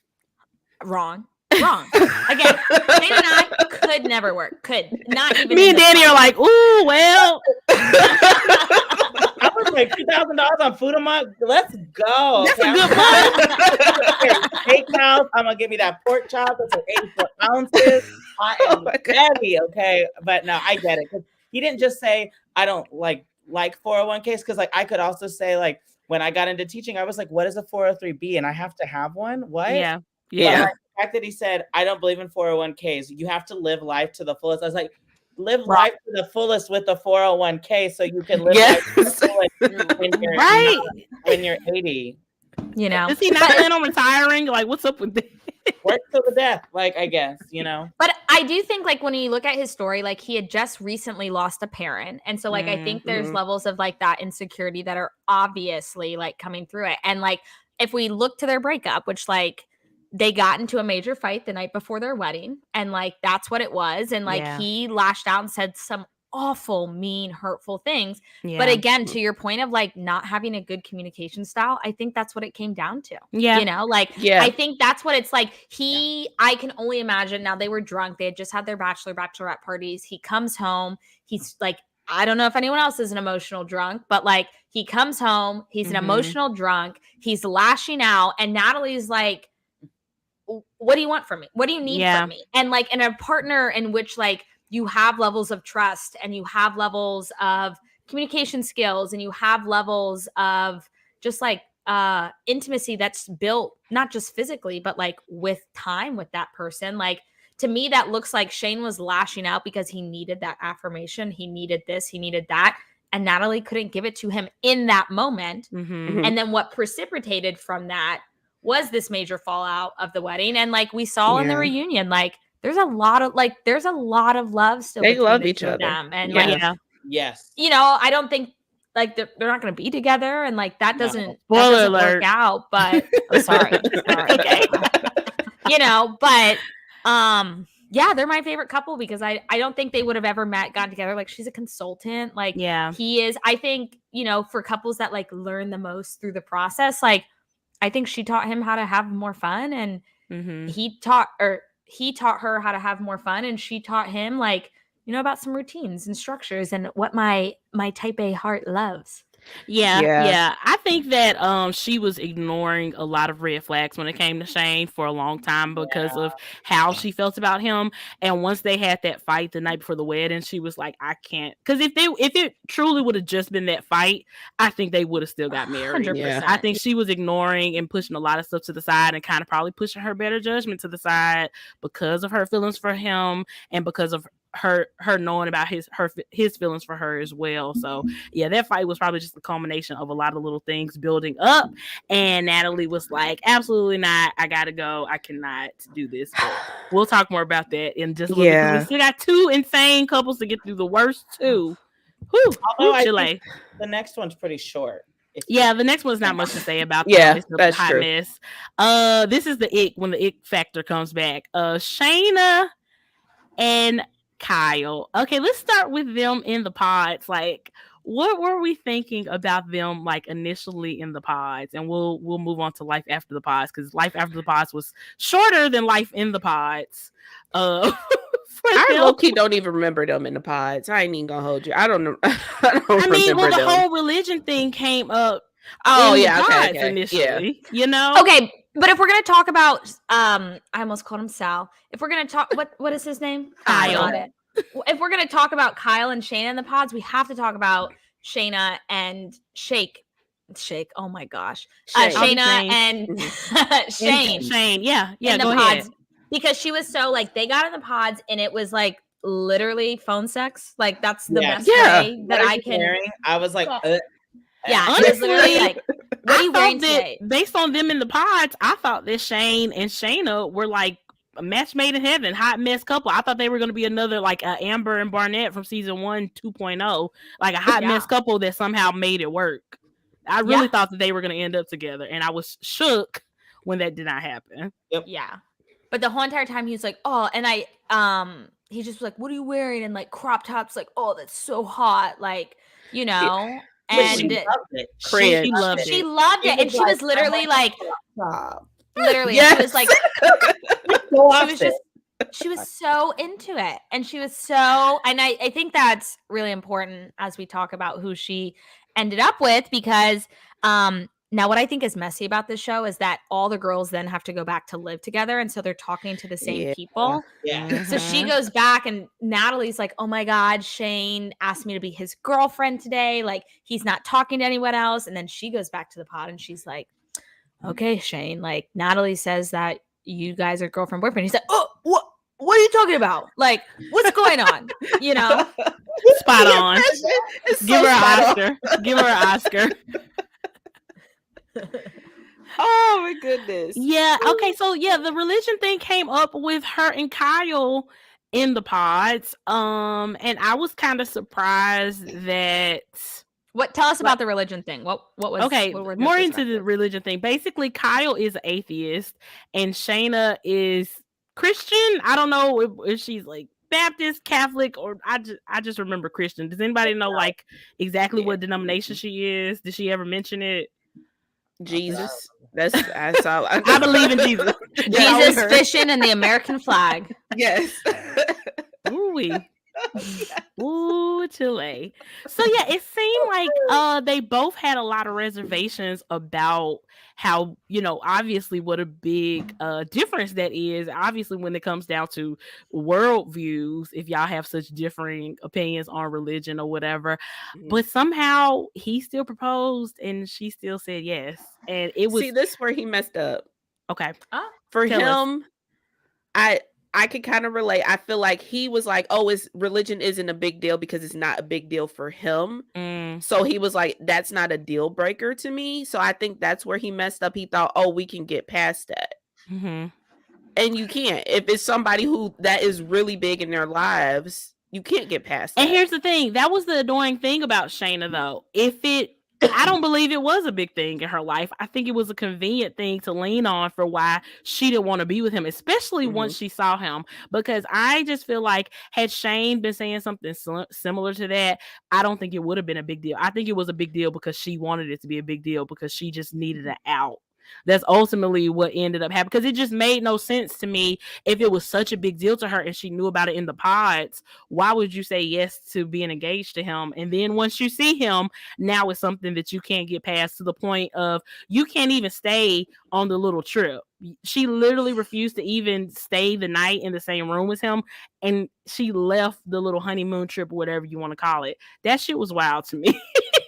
Wrong. Again, Shane and I could never work. Could not even. Me and Danny are like, ooh, well. I was like $2,000 on food a month. Let's go. That's a good one. Steakhouse. I'm gonna give me that pork chop. That's like 84 ounces. I am heavy. Okay, but no, I get it. Because he didn't just say I don't like 401ks. Because like I could also say like when I got into teaching, I was like, what is a 403b? And I have to have one. What? Yeah. Like, the fact that he said, I don't believe in 401ks. You have to live life to the fullest. I was like, live life to the fullest with the 401k so you can live life to the fullest when you're 80. You know? Does he not plan on retiring? Like, what's up with that? Work till the death, like, I guess, you know? But I do think, like, when you look at his story, like, he had just recently lost a parent. And so, like, I think there's levels of, like, that insecurity that are obviously, like, coming through it. And, like, if we look to their breakup, which, like, they got into a major fight the night before their wedding, and like that's what it was, and like he lashed out and said some awful, mean, hurtful things. But again, to your point of like not having a good communication style, I think that's what it came down to. You know, like I think that's what it's like. I can only imagine. Now they were drunk, they had just had their bachelorette parties. He comes home, he's like, I don't know if anyone else is an emotional drunk, but like he comes home, he's an emotional drunk, he's lashing out, and Natalie's like, what do you want from me? What do you need from me? And like in a partner in which like you have levels of trust and you have levels of communication skills and you have levels of just like intimacy that's built not just physically, but like with time with that person. Like to me, that looks like Shane was lashing out because he needed that affirmation. He needed this, he needed that. And Natalie couldn't give it to him in that moment. And then what precipitated from that was this major fallout of the wedding. And like we saw in the reunion, like there's a lot of love still. They love each other. Them. And yes, you know, I don't think like they're not going to be together. And like that doesn't work out, but sorry. Okay. You know, but yeah, they're my favorite couple because I don't think they would have ever gotten together. Like she's a consultant. Like he is, I think, you know, for couples that like learn the most through the process, like I think she taught him how to have more fun, and he taught her how to have more fun, and she taught him like, you know, about some routines and structures and what my type A heart loves. Yeah. I think that she was ignoring a lot of red flags when it came to Shane for a long time because of how she felt about him. And once they had that fight the night before the wedding, she was like, I can't. Because if it truly would have just been that fight, I think they would have still got married. 100%. I think she was ignoring and pushing a lot of stuff to the side and kind of probably pushing her better judgment to the side because of her feelings for him and because of her knowing about his feelings for her as well. So yeah, that fight was probably just a culmination of a lot of little things building up. And Natalie was like, absolutely not. I gotta go. I cannot do this. But we'll talk more about that in just a little bit. 'Cause we still got two insane couples to get through the worst two. Although I think the next one's pretty short. Yeah, the next one's not much to say about. Yeah, it's that's hot true. Mess. This is the ick when the ick factor comes back. Shayna and Kyle. Okay, let's start with them in the pods. Like, what were we thinking about them like initially in the pods? And we'll move on to life after the pods because life after the pods was shorter than life in the pods. I low-key don't even remember them in the pods. I ain't even gonna hold you. I don't know. I mean, well, the whole religion thing came up. Okay. Initially, you know. Okay, but if we're gonna talk about, I almost called him Sal. If we're gonna talk, what is his name? Kyle. If we're gonna talk about Kyle and Shayna in the pods, we have to talk about Shayna and Shake. Oh my gosh, Shayna and Shane. Shane, yeah, in the go pods ahead. Because she was so like they got in the pods and it was like literally phone sex. Like that's the best way that I can. Wearing? I was like, yeah, honestly, like, what are you wearing today? Based on them in the pods, I thought that Shane and Shayna were like a match made in heaven, hot mess couple. I thought they were going to be another like Amber and Barnett from season 1 2.0, like a hot mess couple that somehow made it work. I really thought that they were going to end up together, and I was shook when that did not happen. Yeah, but the whole entire time he was like, oh, and he just was like, what are you wearing? And like crop tops, like, oh, that's so hot, like, you know. And she loved it. She loved it. She loved it, and she was literally like, literally, yes. she was like, she was so into it, and she was so, and I think that's really important as we talk about who she ended up with, because now what I think is messy about this show is that all the girls then have to go back to live together, and so they're talking to the same people. Yeah. So she goes back, and Natalie's like, oh my God, Shane asked me to be his girlfriend today. Like, he's not talking to anyone else. And then she goes back to the pod and she's like, okay, Shane, like Natalie says that you guys are girlfriend, boyfriend. He's like, oh, what are you talking about? Like, what's going on? You know? Spot on. Give her an Oscar. Give her an Oscar. Oh my goodness. Yeah. Okay. So yeah, the religion thing came up with her and Kyle in the pods. And I was kind of surprised that. Tell us about the religion thing. What was okay? More into the religion thing. Basically, Kyle is an atheist and Shayna is Christian. I don't know if she's like Baptist, Catholic, or I just remember Christian. Does anybody know like exactly what denomination she is? Did she ever mention it? Jesus. That's all. I believe in Jesus. Jesus, fishing, and the American flag. Yes. Ooh, Chile. So yeah, it seemed like they both had a lot of reservations about how, you know, obviously what a big difference that is. Obviously, when it comes down to worldviews, if y'all have such differing opinions on religion or whatever, but somehow he still proposed and she still said yes. And it was this is where he messed up. Okay. For him, I could kind of relate. I feel like he was like, oh, religion isn't a big deal because it's not a big deal for him. So he was like, that's not a deal breaker to me. So I think that's where he messed up. He thought, oh, we can get past that. And you can't. If it's somebody who that is really big in their lives, you can't get past that. And here's the thing. That was the annoying thing about Shayna, though. I don't believe it was a big thing in her life. I think it was a convenient thing to lean on for why she didn't want to be with him, especially once she saw him. Because I just feel like had Shane been saying something similar to that, I don't think it would have been a big deal. I think it was a big deal because she wanted it to be a big deal because she just needed an out. That's ultimately what ended up happening, because it just made no sense to me. If it was such a big deal to her and she knew about it in the pods, why would you say yes to being engaged to him? And then once you see him, now it's something that you can't get past, to the point of you can't even stay on the little trip. She literally refused to even stay the night in the same room as him, and she left the little honeymoon trip, or whatever you want to call it. That shit was wild to me.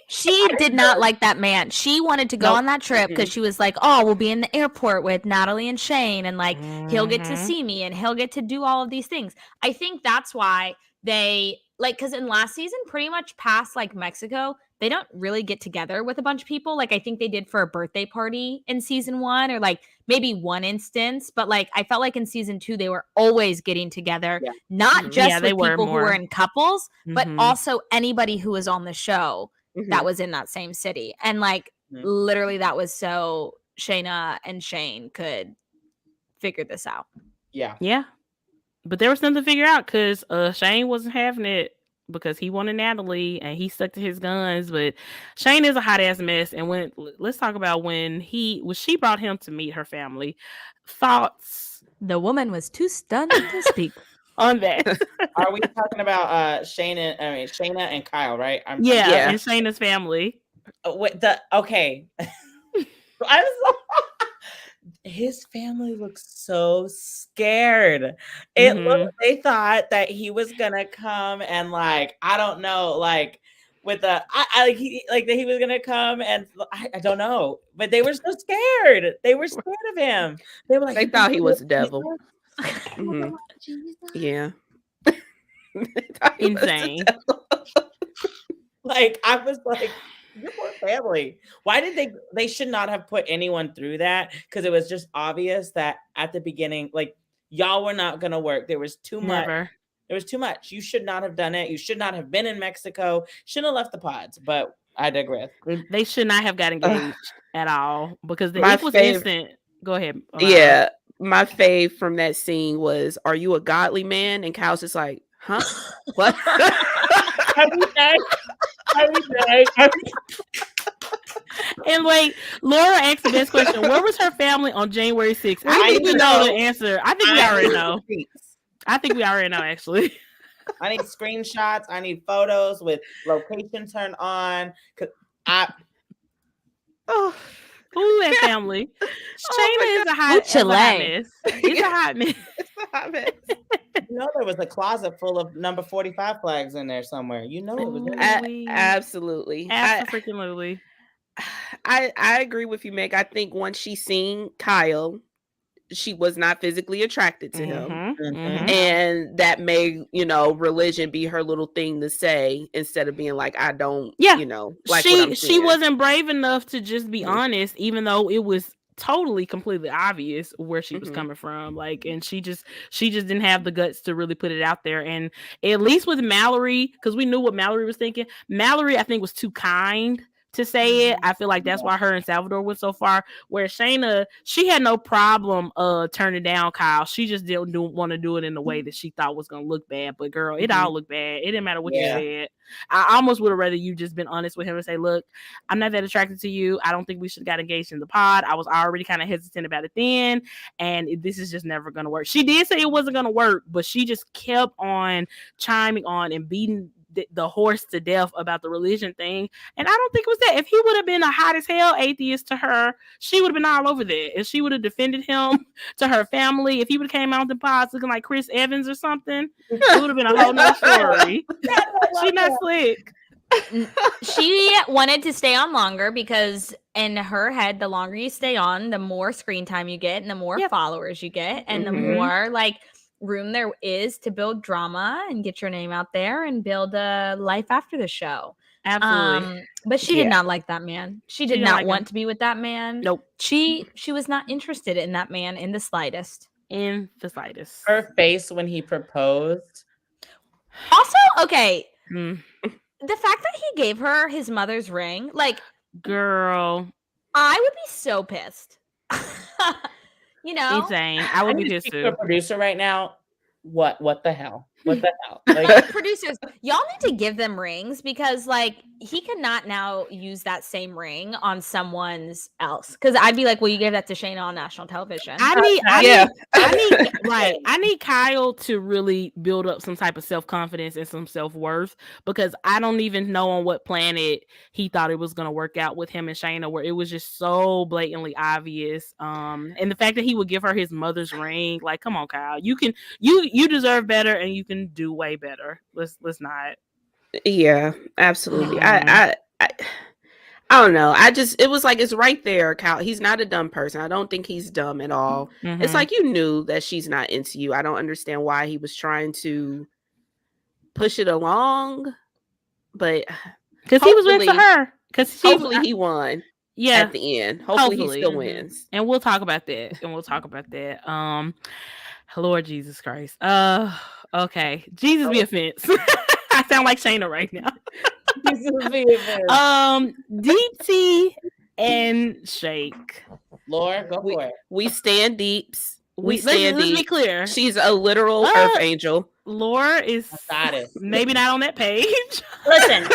She did not like that man. She wanted to go on that trip because she was like, oh, we'll be in the airport with Natalie and Shane, and like he'll get to see me and he'll get to do all of these things. I think that's why they like, because in last season, pretty much past like Mexico, they don't really get together with a bunch of people. Like I think they did for a birthday party in season 1, or like maybe one instance, but like I felt like in season 2 they were always getting together, not just with people who were in couples, but also anybody who was on the show that was in that same city. And like literally that was so Shayna and Shane could figure this out. Yeah. But there was something to figure out, because Shane wasn't having it, because he wanted Natalie and he stuck to his guns. But Shane is a hot ass mess. And let's talk about when she brought him to meet her family. Thoughts? The woman was too stunned to speak on that. Are we talking about Shayna and Kyle, right? And Shayna's family. Okay. I was his family looks so scared. They thought that he was gonna come and like, I don't know, like with that he was gonna come, and I don't know, but they were so scared. They were scared of him. They were like, they thought he was the devil. Yeah. Insane. Like I was like, your poor family. Why did they should not have put anyone through that, because it was just obvious that at the beginning, like, y'all were not gonna work. There was too much. There was too much. You should not have done it. You should not have been in Mexico. Shouldn't have left the pods. But I digress. They should not have got engaged at all, because it was instant. Go ahead. Yeah. My fave from that scene was, "Are you a godly man?" And Kyle's just like, "Huh? What?" And like, Laura asked the best question: where was her family on January 6th? I think we know the answer. I think we already know. I think we already know, actually. I need screenshots. I need photos with location turned on. Who that family? Shayna is a hot mess. It's a hot mess. It's a hot mess. You know, there was a closet full of number 45 flags in there somewhere. You know it was absolutely. Absolutely. I agree with you, Meg. I think once she seen Kyle, she was not physically attracted to him. And that made, religion be her little thing to say, instead of being like, I don't, like she wasn't brave enough to just be honest, even though it was totally completely obvious where she was coming from. Like, and she just didn't have the guts to really put it out there. And at least with Mallory, because we knew what Mallory was thinking. Mallory, I think, was too kind to say it. I feel like that's why her and Salvador went so far. Where Shayna, she had no problem turning down Kyle. She just didn't want to do it in the way that she thought was gonna look bad. But girl, it all looked bad. It didn't matter what you said. I almost would have rather you just been honest with him and say, look, I'm not that attracted to you. I don't think we should have got engaged in the pod. I was already kind of hesitant about it then, and this is just never gonna work. She did say it wasn't gonna work, but she just kept on chiming on and beating the horse to death about the religion thing. And I don't think it was that. If he would have been a hot as hell atheist to her, she would have been all over that, and she would have defended him to her family. If he would have came out the pods looking like Chris Evans or something, it would have been a whole nother story. She's not slick. She wanted to stay on longer, because in her head, the longer you stay on, the more screen time you get, and the more followers you get, and the more like room there is to build drama and get your name out there and build a life after the show. Absolutely. But she did not like that man. She did not want to be with that man. Nope. She was not interested in that man in the slightest. Her face when he proposed. Also, okay. The fact that he gave her his mother's ring, like, girl, I would be so pissed. Insane. I would be pissed too. A producer right now. What the hell? What the hell? Like, producers, y'all need to give them rings because, like, he cannot now use that same ring on someone's else. Because I'd be like, well, you gave that to Shayna on national television. I need Kyle to really build up some type of self-confidence and some self-worth, because I don't even know on what planet he thought it was going to work out with him and Shayna, where it was just so blatantly obvious. And the fact that he would give her his mother's ring, like, come on, Kyle, you deserve better, and you can do way better. Let's not. Yeah, absolutely. I don't know. It was like, it's right there, Kyle. He's not a dumb person. I don't think he's dumb at all. It's like, you knew that she's not into you. I don't understand why he was trying to push it along, but because he was into her. Because hopefully he won. Yeah, at the end. Hopefully he still wins. And we'll talk about that. Lord Jesus Christ. Okay. Jesus be offense. I sound like Shayna right now. Deep T and Shake. Laura, go for it. We stand Deeps. Let's be clear. She's a literal earth angel. Laura is maybe not on that page. Listen.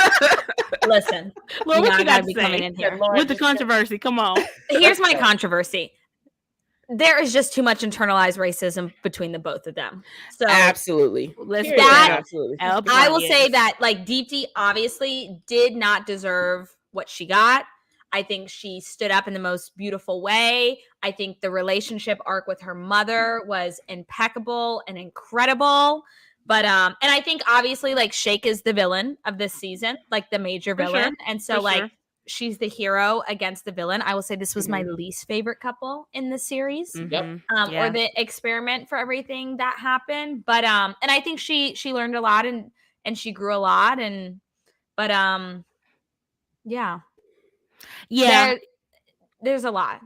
Laura, what you got to say in here? With the controversy? Come on. Here's my controversy. There is just too much internalized racism between the both of them. So absolutely. I will say that, like, Deep D obviously did not deserve what she got. I think she stood up in the most beautiful way. I think the relationship arc with her mother was impeccable and incredible. But and I think obviously, like, Shake is the villain of this season, like the major villain. And so she's the hero against the villain. I will say this was my least favorite couple in the series. Or the experiment for everything that happened. But and I think she learned a lot and she grew a lot. There's a lot.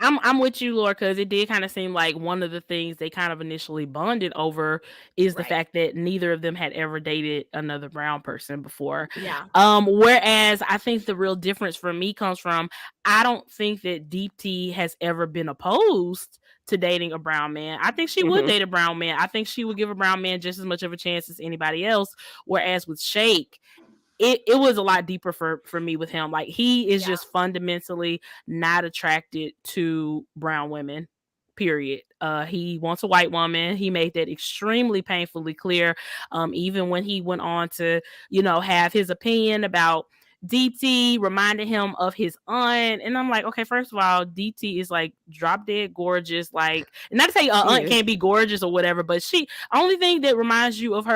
I'm with you, Laura, because it did kind of seem like one of the things they kind of initially bonded over is the fact that neither of them had ever dated another brown person before. Whereas I think the real difference for me comes from, I don't think that Deep T has ever been opposed to dating a brown man. I think she would date a brown man. I think she would give a brown man just as much of a chance as anybody else. Whereas with Shake, it was a lot deeper for me with him. Like, he is just fundamentally not attracted to brown women, period. He wants a white woman. He made that extremely painfully clear. Even when he went on to, have his opinion about DT, reminded him of his aunt. And I'm like, okay, first of all, DT is like drop dead gorgeous. Like, not to say aunt can't be gorgeous or whatever, but only thing that reminds you of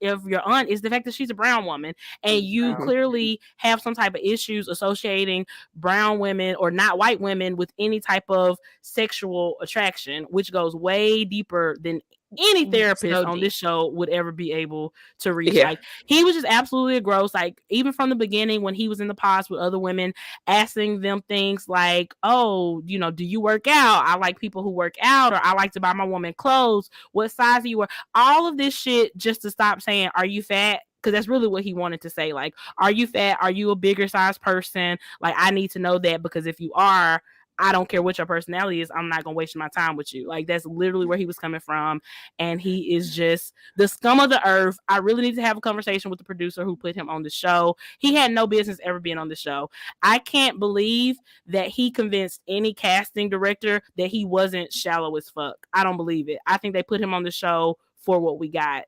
your aunt is the fact that she's a brown woman. And you clearly have some type of issues associating brown women or not white women with any type of sexual attraction, which goes way deeper than any therapist on this show would ever be able to reach. Like, he was just absolutely gross. Like, even from the beginning, when he was in the pods with other women, asking them things like, oh, do you work out? I like people who work out, or I like to buy my woman clothes. What size do you wear? All of this shit just to stop saying, are you fat? Because that's really what he wanted to say. Like, are you fat? Are you a bigger size person? Like, I need to know that, because if you are, I don't care what your personality is, I'm not going to waste my time with you. Like, that's literally where he was coming from. And he is just the scum of the earth. I really need to have a conversation with the producer who put him on the show. He had no business ever being on the show. I can't believe that he convinced any casting director that he wasn't shallow as fuck. I don't believe it. I think they put him on the show for what we got,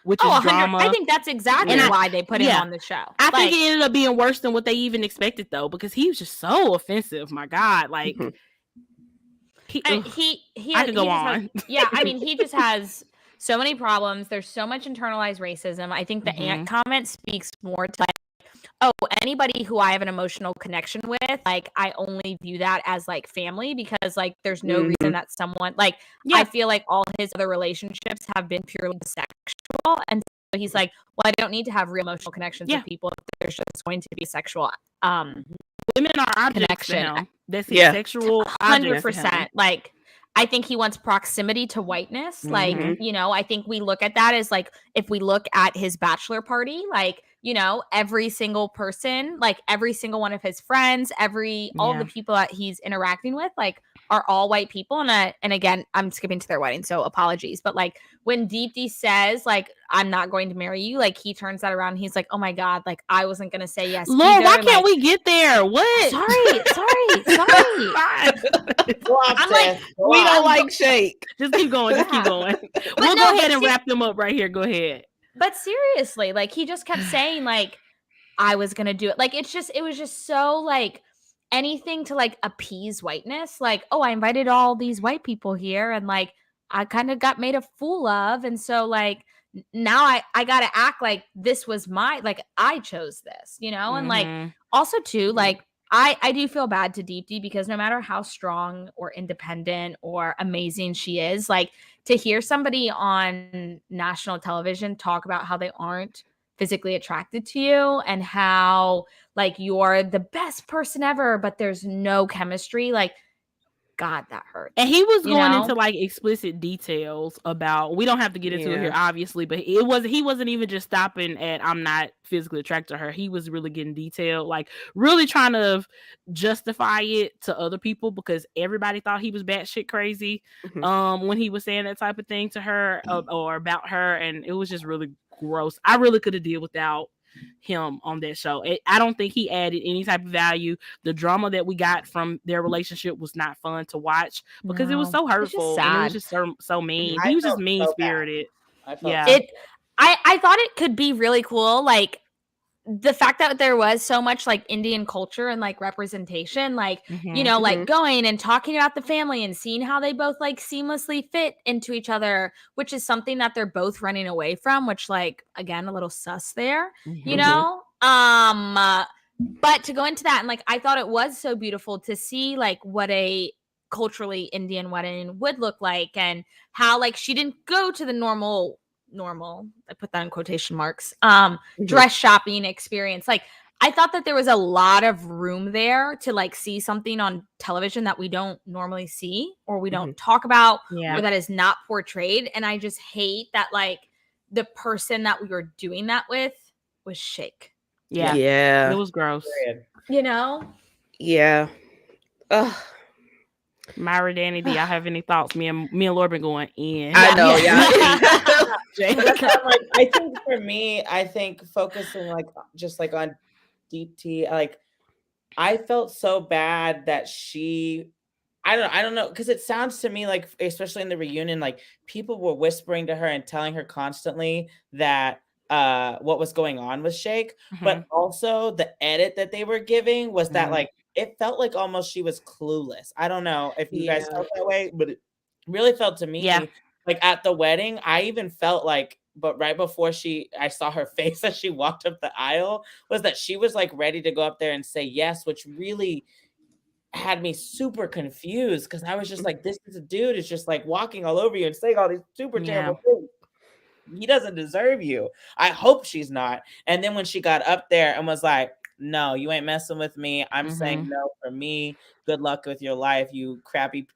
which is drama. I think that's exactly why they put him on the show. I think it ended up being worse than what they even expected, though, because he was just so offensive. My God, like I could go on. He just has so many problems. There's so much internalized racism. I think the aunt comment speaks more to, like, oh, anybody who I have an emotional connection with, like, I only view that as, like, family, because, like, there's no reason that someone, like, I feel like all his other relationships have been purely sexual. And so he's like, well, I don't need to have real emotional connections with people if there's just going to be sexual women are objects connection. That's sexual 100%. Like, I think he wants proximity to whiteness. Like, I think we look at that as, like, if we look at his bachelor party, like, every single person, like every single one of his friends, all of the people that he's interacting with, like, are all white people. And again, I'm skipping to their wedding, so apologies. But like when Deepti says like, I'm not going to marry you, like he turns that around. And he's like, oh my God, like I wasn't going to say yes. Lord, either. why can't like, we get there? What? Sorry. I'm like, We don't like Shake. Just keep going. Just keep going. We'll go ahead and wrap them up right here. Go ahead. But seriously, like he just kept saying like, I was going to do it. Like, it was just so like anything to like appease whiteness. Like, oh, I invited all these white people here and like, I kind of got made a fool of. And so like, now I got to act like this was like I chose this, you know? And like, also too, like, I do feel bad to Deepti because no matter how strong or independent or amazing she is, like to hear somebody on national television talk about how they aren't physically attracted to you and how like you're the best person ever, but there's no chemistry, like God, that hurts. And he was going into like explicit details about, we don't have to get into it here, obviously, but he wasn't even just stopping at I'm not physically attracted to her. He was really getting detailed, like really trying to justify it to other people because everybody thought he was batshit crazy when he was saying that type of thing to her or about her. And it was just really gross. I really could have dealt without him on that show. I don't think he added any type of value. The drama that we got from their relationship was not fun to watch because it was so hurtful and it was just so mean. He was just mean spirited. I thought it could be really cool, like the fact that there was so much like Indian culture and like representation, like you know, like going and talking about the family and seeing how they both like seamlessly fit into each other, which is something that they're both running away from, which like again a little sus there, you know. But to go into that, and like I thought it was so beautiful to see like what a culturally Indian wedding would look like and how like she didn't go to the normal, I put that in quotation marks, dress shopping experience. Like I thought that there was a lot of room there to like see something on television that we don't normally see or we don't talk about or that is not portrayed. And I just hate that like the person that we were doing that with was Shake. Yeah. It was gross. You know? Yeah. Ugh. Myra, Danny, do y'all have any thoughts? Me and Laura been going in. I know, I think for me, I think focusing like just like on Deepti, like I felt so bad that I don't know, because it sounds to me like, especially in the reunion, like people were whispering to her and telling her constantly that what was going on with Shake, but also the edit that they were giving was that like it felt like almost she was clueless. I don't know if you guys felt that way, but it really felt to me like at the wedding, I even felt like, but right before I saw her face as she walked up the aisle, was that she was like ready to go up there and say yes, which really had me super confused because I was just like, this is a dude is just like walking all over you and saying all these super terrible things. He doesn't deserve you. I hope she's not. And then when she got up there and was like, no, you ain't messing with me. I'm saying no for me. Good luck with your life, you crappy,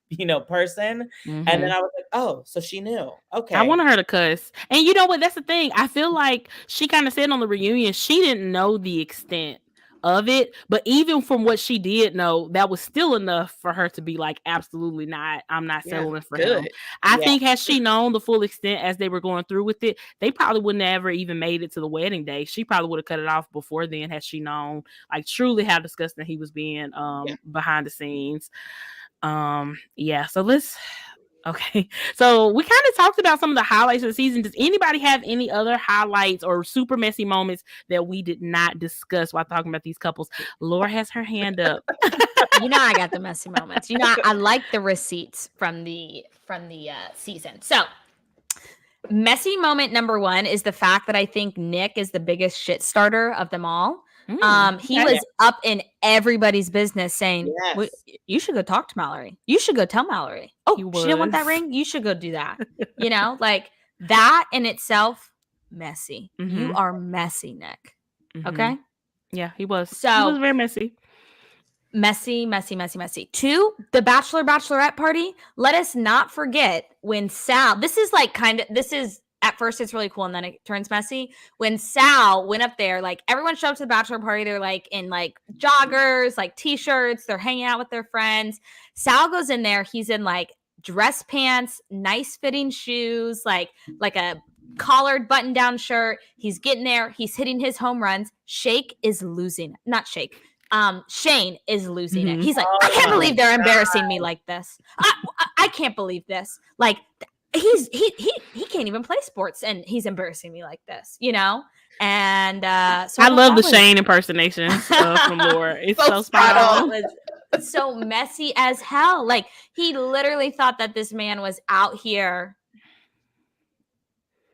person. And then I was like, oh, so she knew. Okay. I wanted her to cuss. And you know what? That's the thing. I feel like she kind of said on the reunion, she didn't know the extent of it, but even from what she did know, that was still enough for her to be like, absolutely not, I'm not settling for him. I think had she known the full extent as they were going through with it, they probably wouldn't have ever even made it to the wedding day. She probably would have cut it off before then had she known like truly how disgusting he was being behind the scenes. Okay, so we kind of talked about some of the highlights of the season. Does anybody have any other highlights or super messy moments that we did not discuss while talking about these couples? Laura has her hand up. I got the messy moments. I like the receipts from the season. So messy moment number 1 is the fact that I think Nick is the biggest shit starter of them all. He was up in everybody's business saying, you should go talk to Mallory. You should go tell Mallory. Oh, she didn't want that ring? You should go do that. Like that in itself, messy. You are messy, Nick. Okay? Yeah, he was. He was very messy. Messy. 2, the Bachelor Bachelorette party. Let us not forget when Sal, this is at first it's really cool and then it turns messy. When Sal went up there, like everyone showed up to the bachelor party, they're like in like joggers, like t-shirts, they're hanging out with their friends. Sal goes in there, he's in like dress pants, nice fitting shoes, like a collared button down shirt. He's getting there, he's hitting his home runs. Shane is losing it. He's like, I can't believe they're embarrassing me like this. I can't believe this. Like he can't even play sports and he's embarrassing me like this, you know? And so I love the Shane impersonations from Laura. It's so spot on. It was so messy as hell. Like he literally thought that this man was out here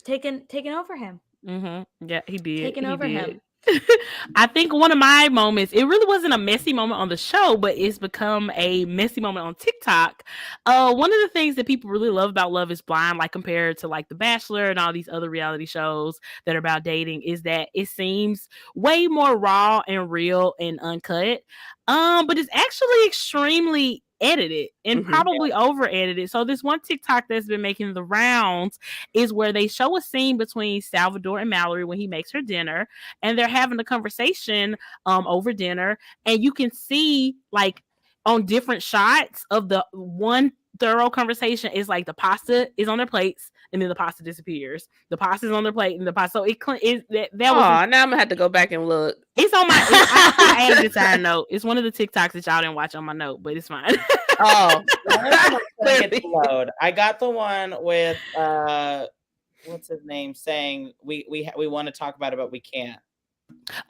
taking over him. Yeah, he did. Taking over him. I think one of my moments, it really wasn't a messy moment on the show, but it's become a messy moment on TikTok. One of the things that people really love about Love is Blind, like compared to like The Bachelor and all these other reality shows that are about dating, is that it seems way more raw and real and uncut. But it's actually extremely edited and probably over edited. So this one TikTok that's been making the rounds is where they show a scene between Salvador and Mallory when he makes her dinner, and they're having a conversation over dinner, and you can see like on different shots of the one thorough conversation is like the pasta is on their plates and then the pasta disappears. The pasta is on their plate and the pasta. So it is that was. Oh, now I'm gonna have to go back and look. It's on my. I added a side note. It's one of the TikToks that y'all didn't watch on my note, but it's fine. Oh, I got the one with what's his name saying we want to talk about it but we can't.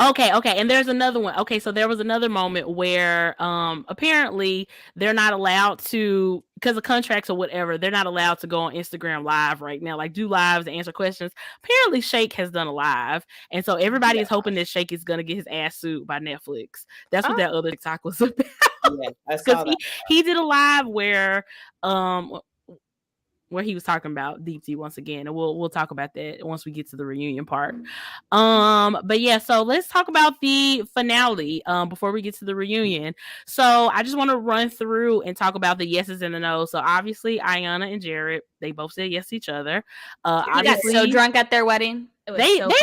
Okay, and there's another one. Okay, so there was another moment where apparently they're not allowed to, because of contracts or whatever, they're not allowed to go on Instagram live right now, like do lives and answer questions. Apparently Shake has done a live, and so everybody is hoping that Shake is gonna get his ass sued by Netflix. That's what that other TikTok was about. Yeah, I saw that. He did a live where he was talking about Deep Tea once again, and we'll talk about that once we get to the reunion part. But yeah, so let's talk about the finale before we get to the reunion. So I just want to run through and talk about the yeses and the nos. So obviously Ayanna and Jared, they both said yes to each other. Obviously, got so drunk at their wedding. Their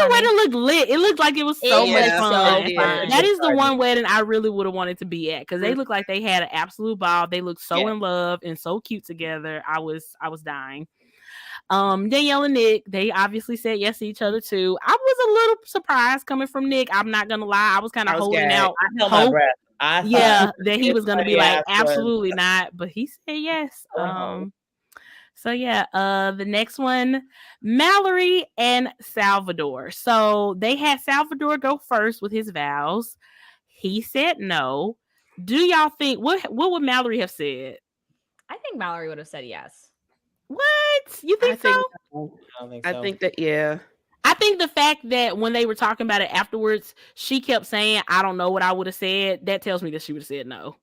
wedding looked lit. It looked like it was so much fun. That is the one wedding I really would have wanted to be at, because they looked like they had an absolute ball. They looked so in love and so cute together. I was dying. Danielle and Nick, they obviously said yes to each other too. I was a little surprised coming from Nick. I'm not gonna lie. I was kind of holding out hope. My breath. That he was gonna be like, absolutely not, but he said yes. So yeah, the next one, Mallory and Salvador. So they had Salvador go first with his vows. He said no. Do y'all think what would Mallory have said? I think Mallory would have said yes. What? You think so? I don't think so. I think that, yeah. I think the fact that when they were talking about it afterwards, she kept saying, I don't know what I would have said. That tells me that she would have said no.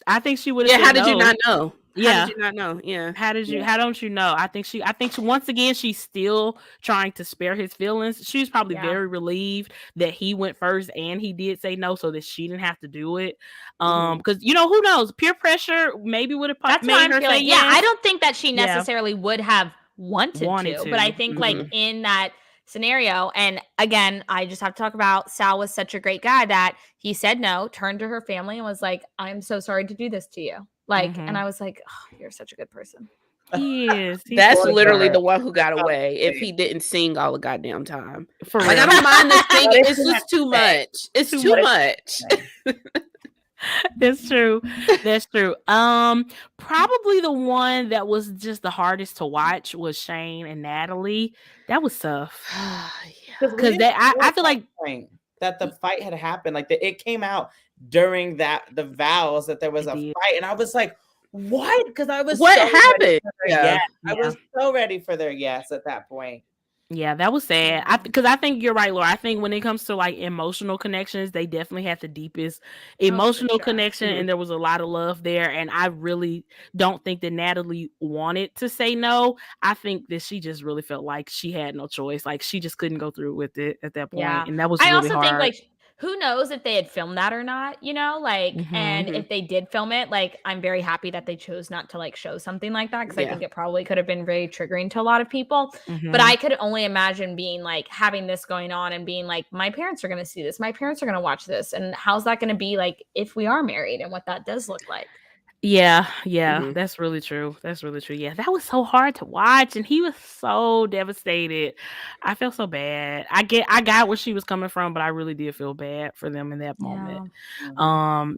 I think she would have said how did no. you not know? Yeah. How did you not know? Yeah. How don't you know? I think she once again, she's still trying to spare his feelings. She's probably very relieved that he went first and he did say no, so that she didn't have to do it. Because who knows? Peer pressure maybe would have made her say yes. Yeah, I don't think that she necessarily would have wanted to, but I think like in that scenario, and again, I just have to talk about Sal was such a great guy that he said no, turned to her family and was like, I'm so sorry to do this to you. Like, and I was like, oh, you're such a good person. He is. That's literally the one who got away if he didn't sing all the goddamn time. For real. Like, I don't mind this singing. It's just too much. It's too much. That's true. That's true. Probably the one that was just the hardest to watch was Shane and Natalie. That was tough. Because I feel like that the fight had happened. Like it came out during the vows that there was a fight, and I was like, what? Because I was happened? I was so ready for their yes at that point. Yeah, that was sad. Because I think you're right, Laura. I think when it comes to like emotional connections, they definitely had the deepest emotional connection, and there was a lot of love there. And I really don't think that Natalie wanted to say no. I think that she just really felt like she had no choice. Like she just couldn't go through with it at that point, and that was really hard. Think like who knows if they had filmed that or not, you know, like, and Mhm. if they did film it, like, I'm very happy that they chose not to like show something like that, because I Yeah. think it probably could have been very triggering to a lot of people. But Mhm. I could only imagine being like having this going on and being like, my parents are going to see this, my parents are going to watch this, and how's that going to be like if we are married and what that does look like. Yeah, Mhm. that's really true. That's really true. Yeah, that was so hard to watch, and he was so devastated. I felt so bad. I got where she was coming from, but I really did feel bad for them in that moment.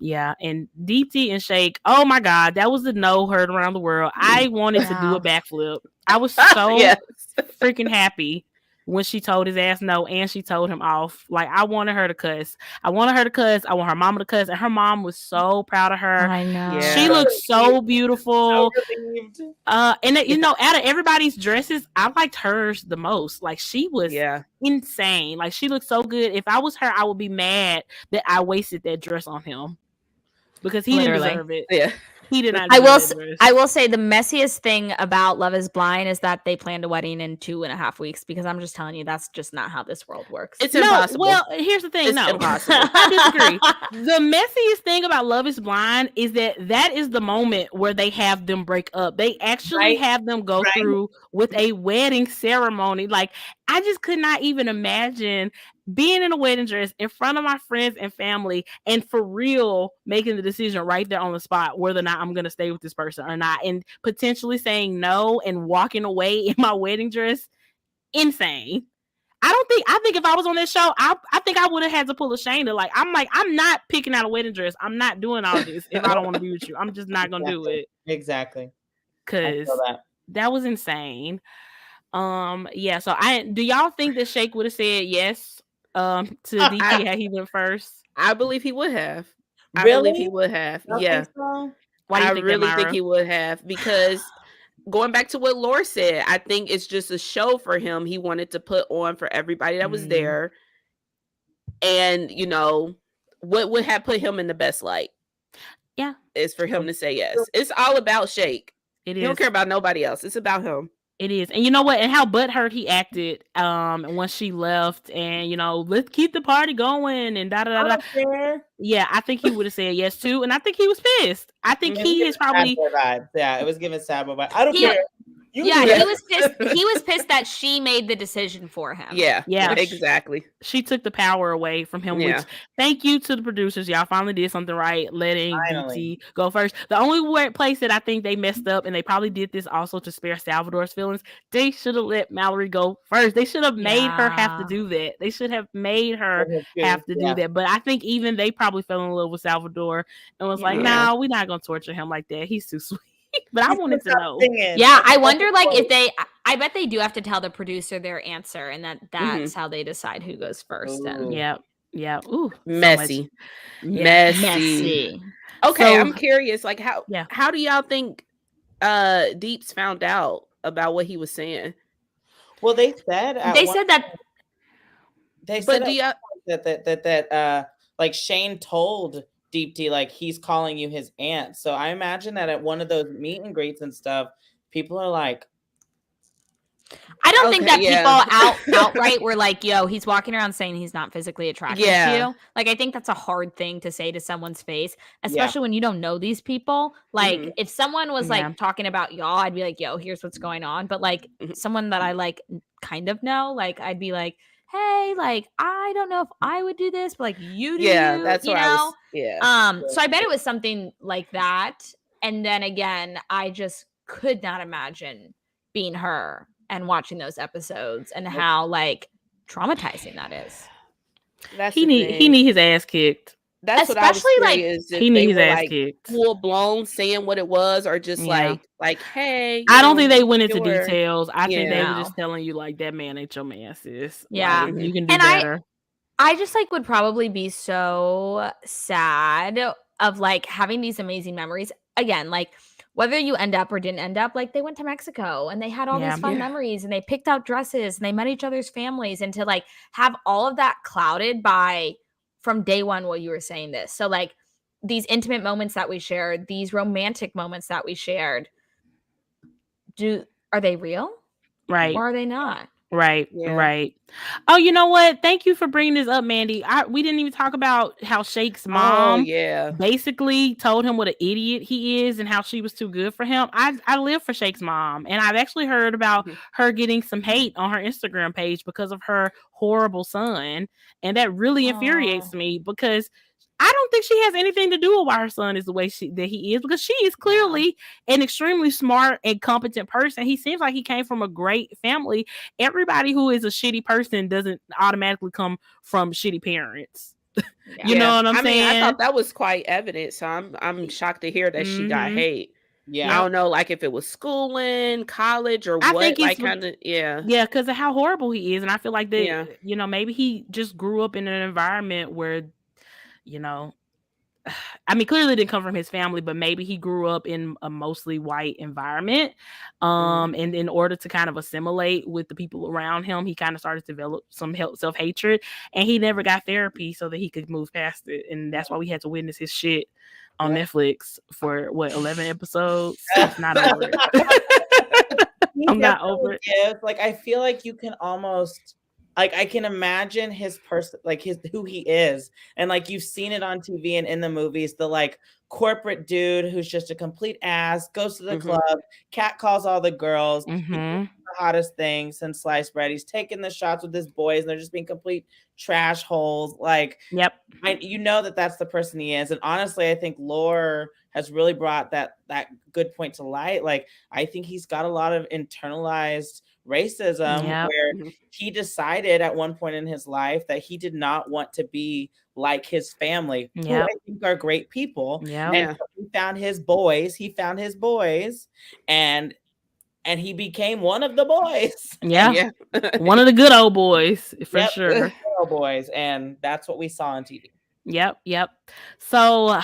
Yeah, and DT and Shake. Oh my God, that was the no heard around the world. I wanted to do a backflip. I was so Yes. freaking happy when she told his ass no and she told him off. Like, I wanted her to cuss. I wanted her to cuss. I want her mama to cuss. And her mom was so proud of her. I know. She Yeah. looked so beautiful. So relieved. And you know, out of everybody's dresses, I liked hers the most. Like, she was Yeah. insane. Like, she looked so good. If I was her, I would be mad that I wasted that dress on him because he Literally. didn't deserve it. Yeah. He did not. I will. Deserve that dress. I will say the messiest thing about Love Is Blind is that they planned a wedding in 2.5 weeks, because I'm just telling you, that's just not how this world works. It's impossible. Well, here's the thing. It's No, impossible. I disagree. The messiest thing about Love Is Blind is that is the moment where they have them break up. They actually have them go through with a wedding ceremony. Like, I just could not even imagine being in a wedding dress in front of my friends and family and for real making the decision right there on the spot whether or not I'm going to stay with this person or not, and potentially saying no and walking away in my wedding dress. Insane. I think if I was on this show, I think I would have had to pull a Shayna. Like, I'm not picking out a wedding dress. I'm not doing all this if I don't want to be with you. I'm just not going to do it. Exactly. Because that was insane. Yeah, so do y'all think that Shake would have said yes to DT had he went first? I believe he would have. Really? I believe he would have. Yeah. Why do you think really that, think he would have, because going back to what Laura said, I think it's just a show for him. He wanted to put on for everybody that was there. And, you know, what would have put him in the best light? Yeah. Is for him to say yes. It's all about Shake. It is. He don't care about nobody else. It's about him. It is. And you know what? And how butthurt he acted once she left, and, you know, let's keep the party going and da da da da. Yeah, I think he would have said yes too. And I think he was pissed. I think he is probably yeah, it was giving sad vibes. I don't care. He was pissed. He was pissed that she made the decision for him. Yeah, exactly. She took the power away from him. Which, thank you to the producers. Y'all finally did something right, letting DT go first. The only place that I think they messed up, and they probably did this also to spare Salvador's feelings, they should have let Mallory go first. They should have made her have to do that. They should have made her have to do that. But I think even they probably fell in love with Salvador and was like, "No, we're not gonna torture him like that. He's too sweet." But I wanted to know. Yeah, I wonder, like, if I bet they do have to tell the producer their answer, and that's how they decide who goes first. And yeah. Ooh, messy. So messy. Okay, so, I'm curious. Like, how do y'all think Deeps found out about what he was saying? Well, they said that like Shane told Deep T, like, he's calling you his aunt. So I imagine that at one of those meet and greets and stuff, people are like, I don't think that people outright were like, yo, he's walking around saying he's not physically attracted to you. Like, I think that's a hard thing to say to someone's face, especially when you don't know these people. Like, if someone was like talking about y'all, I'd be like, yo, here's what's going on. But like someone that I like kind of know, like, I'd be like, hey, like, I don't know if I would do this, but like, you do. Yeah, that's what I was. So I bet it was something like that. And then again, I just could not imagine being her and watching those episodes and how like traumatizing that is. He need his ass kicked. That's especially what I was like, he needs his ass kicked. Full blown saying what it was, or just like, hey. I don't think they went into details. I think they were just telling you, like, that man ain't your man, sis. Yeah, like, you can do better. I just like would probably be so sad of like having these amazing memories again, like whether you end up or didn't end up, like they went to Mexico and they had all these fun memories and they picked out dresses and they met each other's families, and to like have all of that clouded by from day one while you were saying this. So like these intimate moments that we shared, these romantic moments that we shared, are they real? Right. Or are they not? Right, Yeah. right. Oh, you know what? Thank you for bringing this up, Mandy. We didn't even talk about how Shake's Oh mom yeah. basically told him what an idiot he is and how she was too good for him. I live for Shake's mom, and I've actually heard about Mhm. her getting some hate on her Instagram page because of her horrible son, and that really infuriates Oh. me because I don't think she has anything to do with why her son is the way that he is, because she is clearly an extremely smart and competent person. He seems like he came from a great family. Everybody who is a shitty person doesn't automatically come from shitty parents. Yeah. You know what I'm I mean, I saying? thought that was quite evident. So I'm shocked to hear that she got Mhm. hate. I Yeah. don't know, like if it was schooling, college, or I what. think Like it's kind of yeah, because of how horrible he is, and I feel like Yeah. that maybe he just grew up in an environment where you know I mean, clearly didn't come from his family, but maybe he grew up in a mostly white environment. Mhm. And in order to kind of assimilate with the people around him, he kind of started to develop some self-hatred, and he never got therapy so that he could move past it. And that's why we had to witness his shit on Netflix for 11 episodes. It's not over it. He I'm not definitely over it. gives, like, I feel like you can almost, like, I can imagine his person, like his who he is, and like you've seen it on TV and in the movies, the like corporate dude who's just a complete ass, goes to the Mhm. club, cat calls all the girls, he thinks Mhm. the hottest thing since sliced bread. He's taking the shots with his boys, and they're just being complete trash holes. Like, Yep. you know that that's the person he is, and honestly, I think Laur has really brought that good point to light. Like, I think he's got a lot of internalized racism Yep. where Mhm. he decided at one point in his life that he did not want to be like his family, who Yep. I think are great people. Yep. And Yeah. so he found his boys, and he became one of the boys. Yeah. Yeah. One of the good old boys, for Yep, sure. girl boys, and that's what we saw on TV. Yep. So,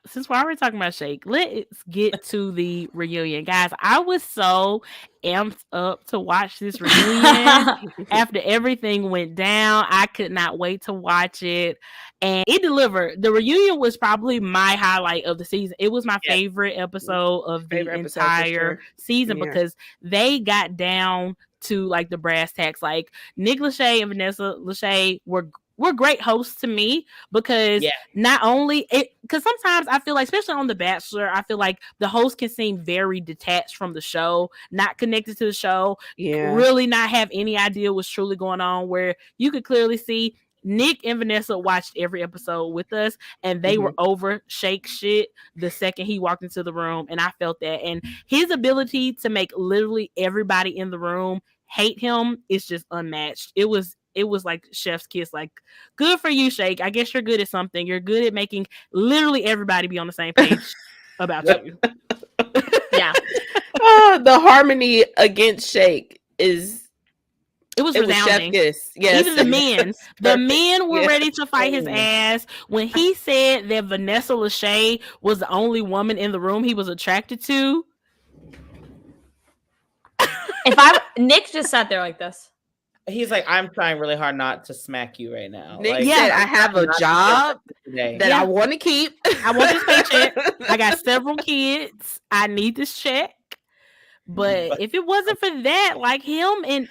since we're already talking about Shake, let's get to the reunion, guys. I was so amped up to watch this reunion after everything went down. I could not wait to watch it, and it delivered. The reunion was probably my highlight of the season. It was my Yes. favorite episode of the Favorite episode for entire sure. season Yeah. because they got down to like the brass tacks. Like Nick Lachey and Vanessa Lachey were great hosts to me because Yeah. not only it, because sometimes I feel like, especially on The Bachelor, I feel like the host can seem very detached from the show, not connected to the show, Yeah. really not have any idea what's truly going on, where you could clearly see Nick and Vanessa watched every episode with us, and they were over Shake shit the second he walked into the room, and I felt that. And his ability to make literally everybody in the room hate him is just unmatched. It was like chef's kiss. Like, good for you, Shake. I guess you're good at something. You're good at making literally everybody be on the same page about you. Yeah. The harmony against Shake is It was chef resounding. kiss. Yes. Even the men. The Perfect. men were Yeah. ready to fight his ass. When he said that Vanessa Lachey was the only woman in the room he was attracted to. Nick just sat there like this. He's like, I'm trying really hard not to smack you right now. Nick Like, said, Yeah. I have a job today. that Yeah. I want to keep. I want this paycheck. I got several kids. I need this check. But if it wasn't for that, like him and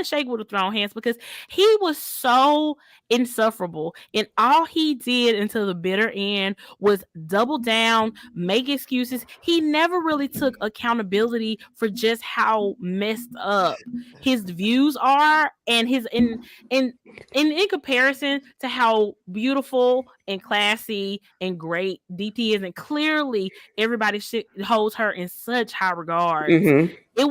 Shake would have thrown hands because he was so insufferable. And all he did until the bitter end was double down, make excuses. He never really took accountability for just how messed up his views are, and his in comparison to how beautiful and classy and great DT is, and clearly everybody holds her in such high regards. Mhm. It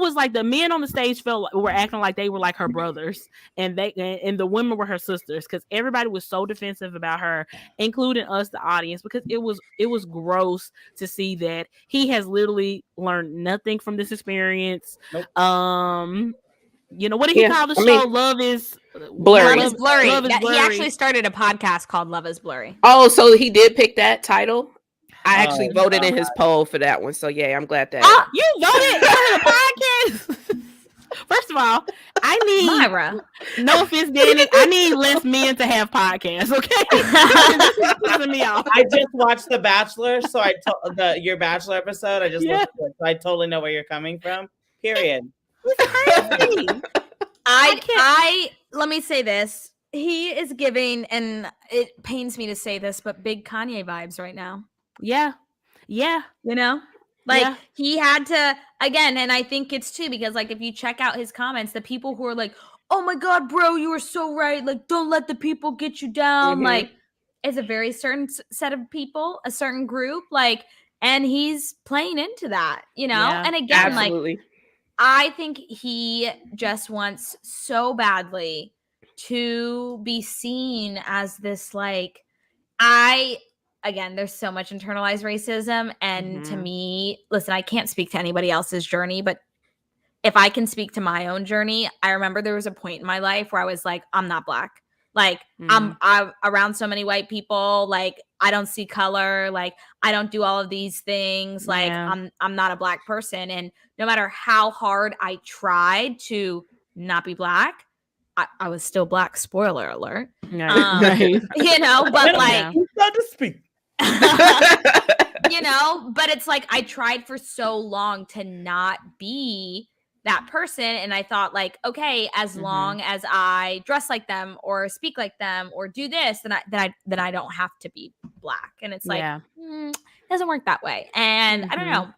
was like the men on the stage were acting like they were like her brothers, and the women were her sisters, because everybody was so defensive about her, including us, the audience, because it was gross to see that he has literally learned nothing from this experience. Nope. What did he call the show? Love is Blurry. Love is blurry. Love is blurry. He actually started a podcast called Love is Blurry. Oh, so he did pick that title? I actually Oh, voted in his poll for that one. So yeah, I'm glad that. Oh, you voted for the podcast. First of all, I need Myra. No offense, Danny. I need less men to have podcasts. Okay, this is pissing me off. I just watched The Bachelor, so your Bachelor episode. I just looked at it, so I totally know where you're coming from. Period. It's crazy. I let me say this. He is giving, and it pains me to say this, but big Kanye vibes right now. Yeah. Yeah. You know? Like he had to again, and I think it's too because like if you check out his comments, the people who are like, "Oh my god, bro, you were so right. Like don't let the people get you down." Like it's a very certain set of people, a certain group, like, and he's playing into that, you know? Yeah, and again, absolutely. like I think he just wants so badly to be seen as this like again, there's so much internalized racism. And to me, listen, I can't speak to anybody else's journey, but if I can speak to my own journey, I remember there was a point in my life where I was like, I'm not black. Like I'm around so many white people. Like I don't see color. Like I don't do all of these things. Like I'm not a black person. And no matter how hard I tried to not be black, I was still black. Spoiler alert. You know, but like, so to speak. You know, but it's like I tried for so long to not be that person, and I thought like, okay, as long as I dress like them or speak like them or do this, then I don't have to be black. And it's like it doesn't work that way. And I don't know.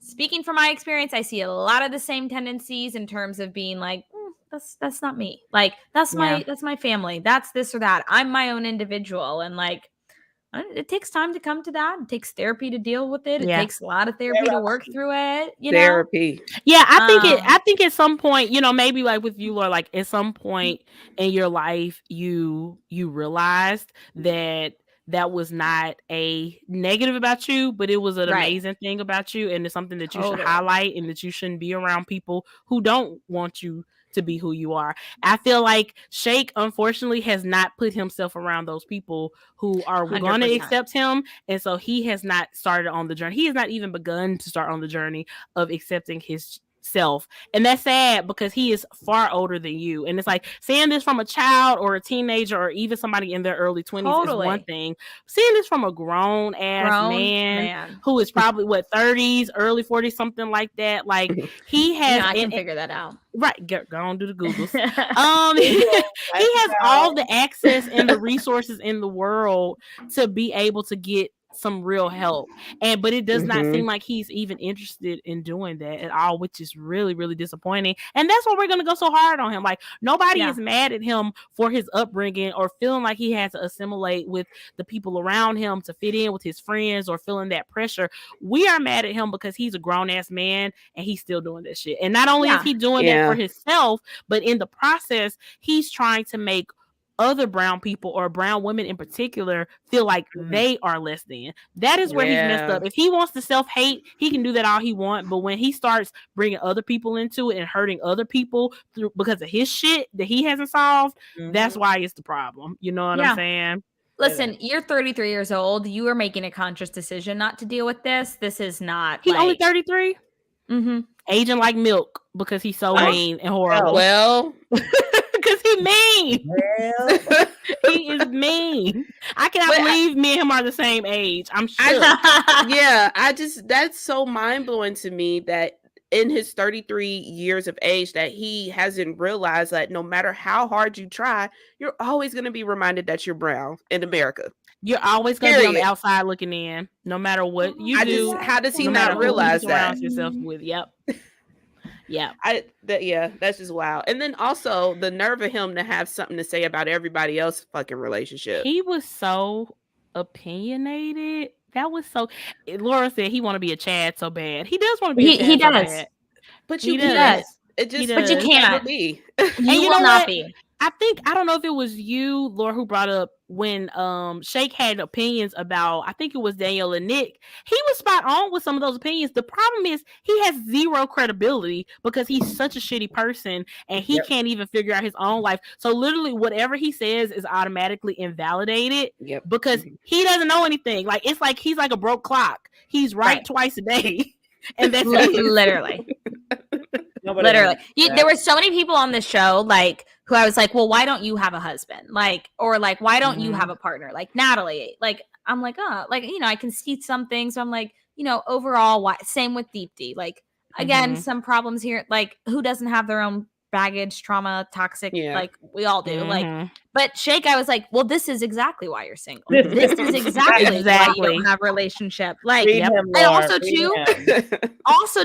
Speaking from my experience, I see a lot of the same tendencies in terms of being like, that's not me. Like that's my family. That's this or that. I'm my own individual, and like it takes time to come to that. It takes therapy to deal with it. It takes a lot of therapy to work through it. You know? Yeah, I think at some point, you know, maybe like with you, Laura, like at some point in your life, you realized that was not a negative about you, but it was an amazing thing about you, and it's something that you should highlight, and that you shouldn't be around people who don't want you to be who you are. I feel like Shake, unfortunately, has not put himself around those people who are going to accept him. And so he has not started on the journey. He has not even begun to start on the journey of accepting his self. And that's sad because he is far older than you. And it's like saying this from a child or a teenager or even somebody in their early 20s is one thing. Seeing this from a grown man who is probably 30s, early 40s, something like that. Like he has I can figure that out. Right, go on, do the Googles. He has all the access and the resources in the world to be able to get some real help, but it does not seem like he's even interested in doing that at all, which is really, really disappointing. And that's why we're gonna go so hard on him. Like nobody is mad at him for his upbringing or feeling like he has to assimilate with the people around him to fit in with his friends or feeling that pressure. We are mad at him because he's a grown-ass man and he's still doing this shit. And not only is he doing that for himself, but in the process, he's trying to make other brown people or brown women in particular feel like they are less than. That is where he's messed up. If he wants to self-hate, he can do that all he wants. But when he starts bringing other people into it and hurting other people because of his shit that he hasn't solved, that's why it's the problem. You know what I'm saying? Listen, you're 33 years old. You are making a conscious decision not to deal with this. This is not. He's only 33. Aging like milk because he's so mean and horrible. Well, because he's mean. Well. He is mean. I cannot believe me and him are the same age. I'm sure. That's so mind blowing to me that in his 33 years of age that he hasn't realized that no matter how hard you try, you're always going to be reminded that you're brown in America. You're always going to be on the outside looking in, no matter what you do. How does he not realize that? Yourself with, Yeah. That's just wild. And then also the nerve of him to have something to say about everybody else's fucking relationship. He was so opinionated. That was so. Laura said he want to be a Chad so bad. He does want to be a Chad he so does. bad. But he does. It just but you can't be. You will not be. I don't know if it was you, Laura, who brought up when Shake had opinions about, I think it was Danielle and Nick. He was spot on with some of those opinions. The problem is he has zero credibility because he's such a shitty person and he can't even figure out his own life. So literally whatever he says is automatically invalidated because he doesn't know anything. Like it's like he's like a broke clock. He's right twice a day. And that's literally. Literally. There were so many people on this show, like, who I was like, well, why don't you have a husband? Like, or like, why don't you have a partner? Like Natalie, like, I'm like, oh, like, you know, I can see some things. So I'm like, you know, overall, why? Same with Deepti. Like, again, some problems here. Like, who doesn't have their own baggage, trauma, toxic, Yeah. like we all do. Like, Mhm. but Shake, I was like, well, this is exactly why you're single. This This is exactly why you Exactly. don't have a relationship. Like, Read Yep. him, and Laura. also Read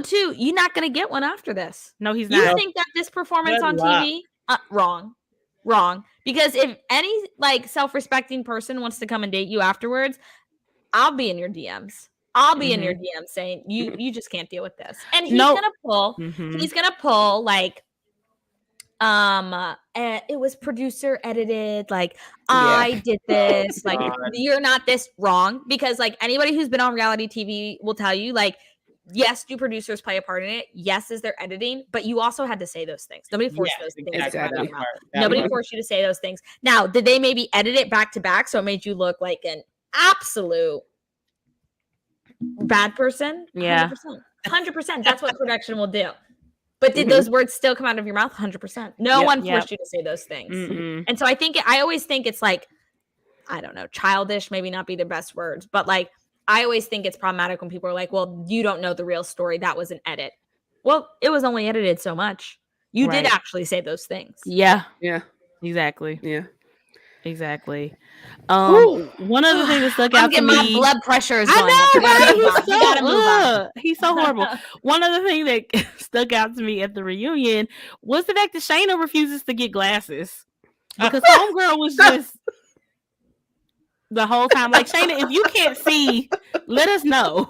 too, him. you're not gonna get one after this. No, he's You not. think that this performance Good on luck. TV? Wrong. Because if any like self-respecting person wants to come and date you afterwards, I'll be in your DMs. I'll be in your DMs saying you just can't deal with this. And he's No. gonna pull. Mhm. He's gonna pull like it was producer edited, like I did this, like God. you're not this wrong, because like anybody who's been on reality TV will tell you, like, yes, do producers play a part in it? Yes, is there editing? But you also had to say those things. Nobody forced Yes, those things to come out of exactly. your mouth. Nobody part. forced you to say those things. Now, did they maybe edit it back to back so it made you look like an absolute bad person? Yeah. 100%. That's what production will do. But did those words still come out of your mouth? 100%. No Yep, one yep. forced you to say those things. Mm-mm. And so I always think it's like, I don't know, childish, maybe not be the best words, but like, I always think it's problematic when people are like, well, you don't know the real story. That was an edit. Well, it was only edited so much. You did Right. actually say those things. Yeah. Yeah. Exactly. Yeah. Exactly. Whew. One other thing that stuck I'm out to getting my me. blood pressure is I going up. know, We gotta right? move on. We gotta move on. He's so horrible. One other thing that stuck out to me at the reunion was the fact that Shayna refuses to get glasses because homegirl was just the whole time like, Shayna, if you can't see, let us know.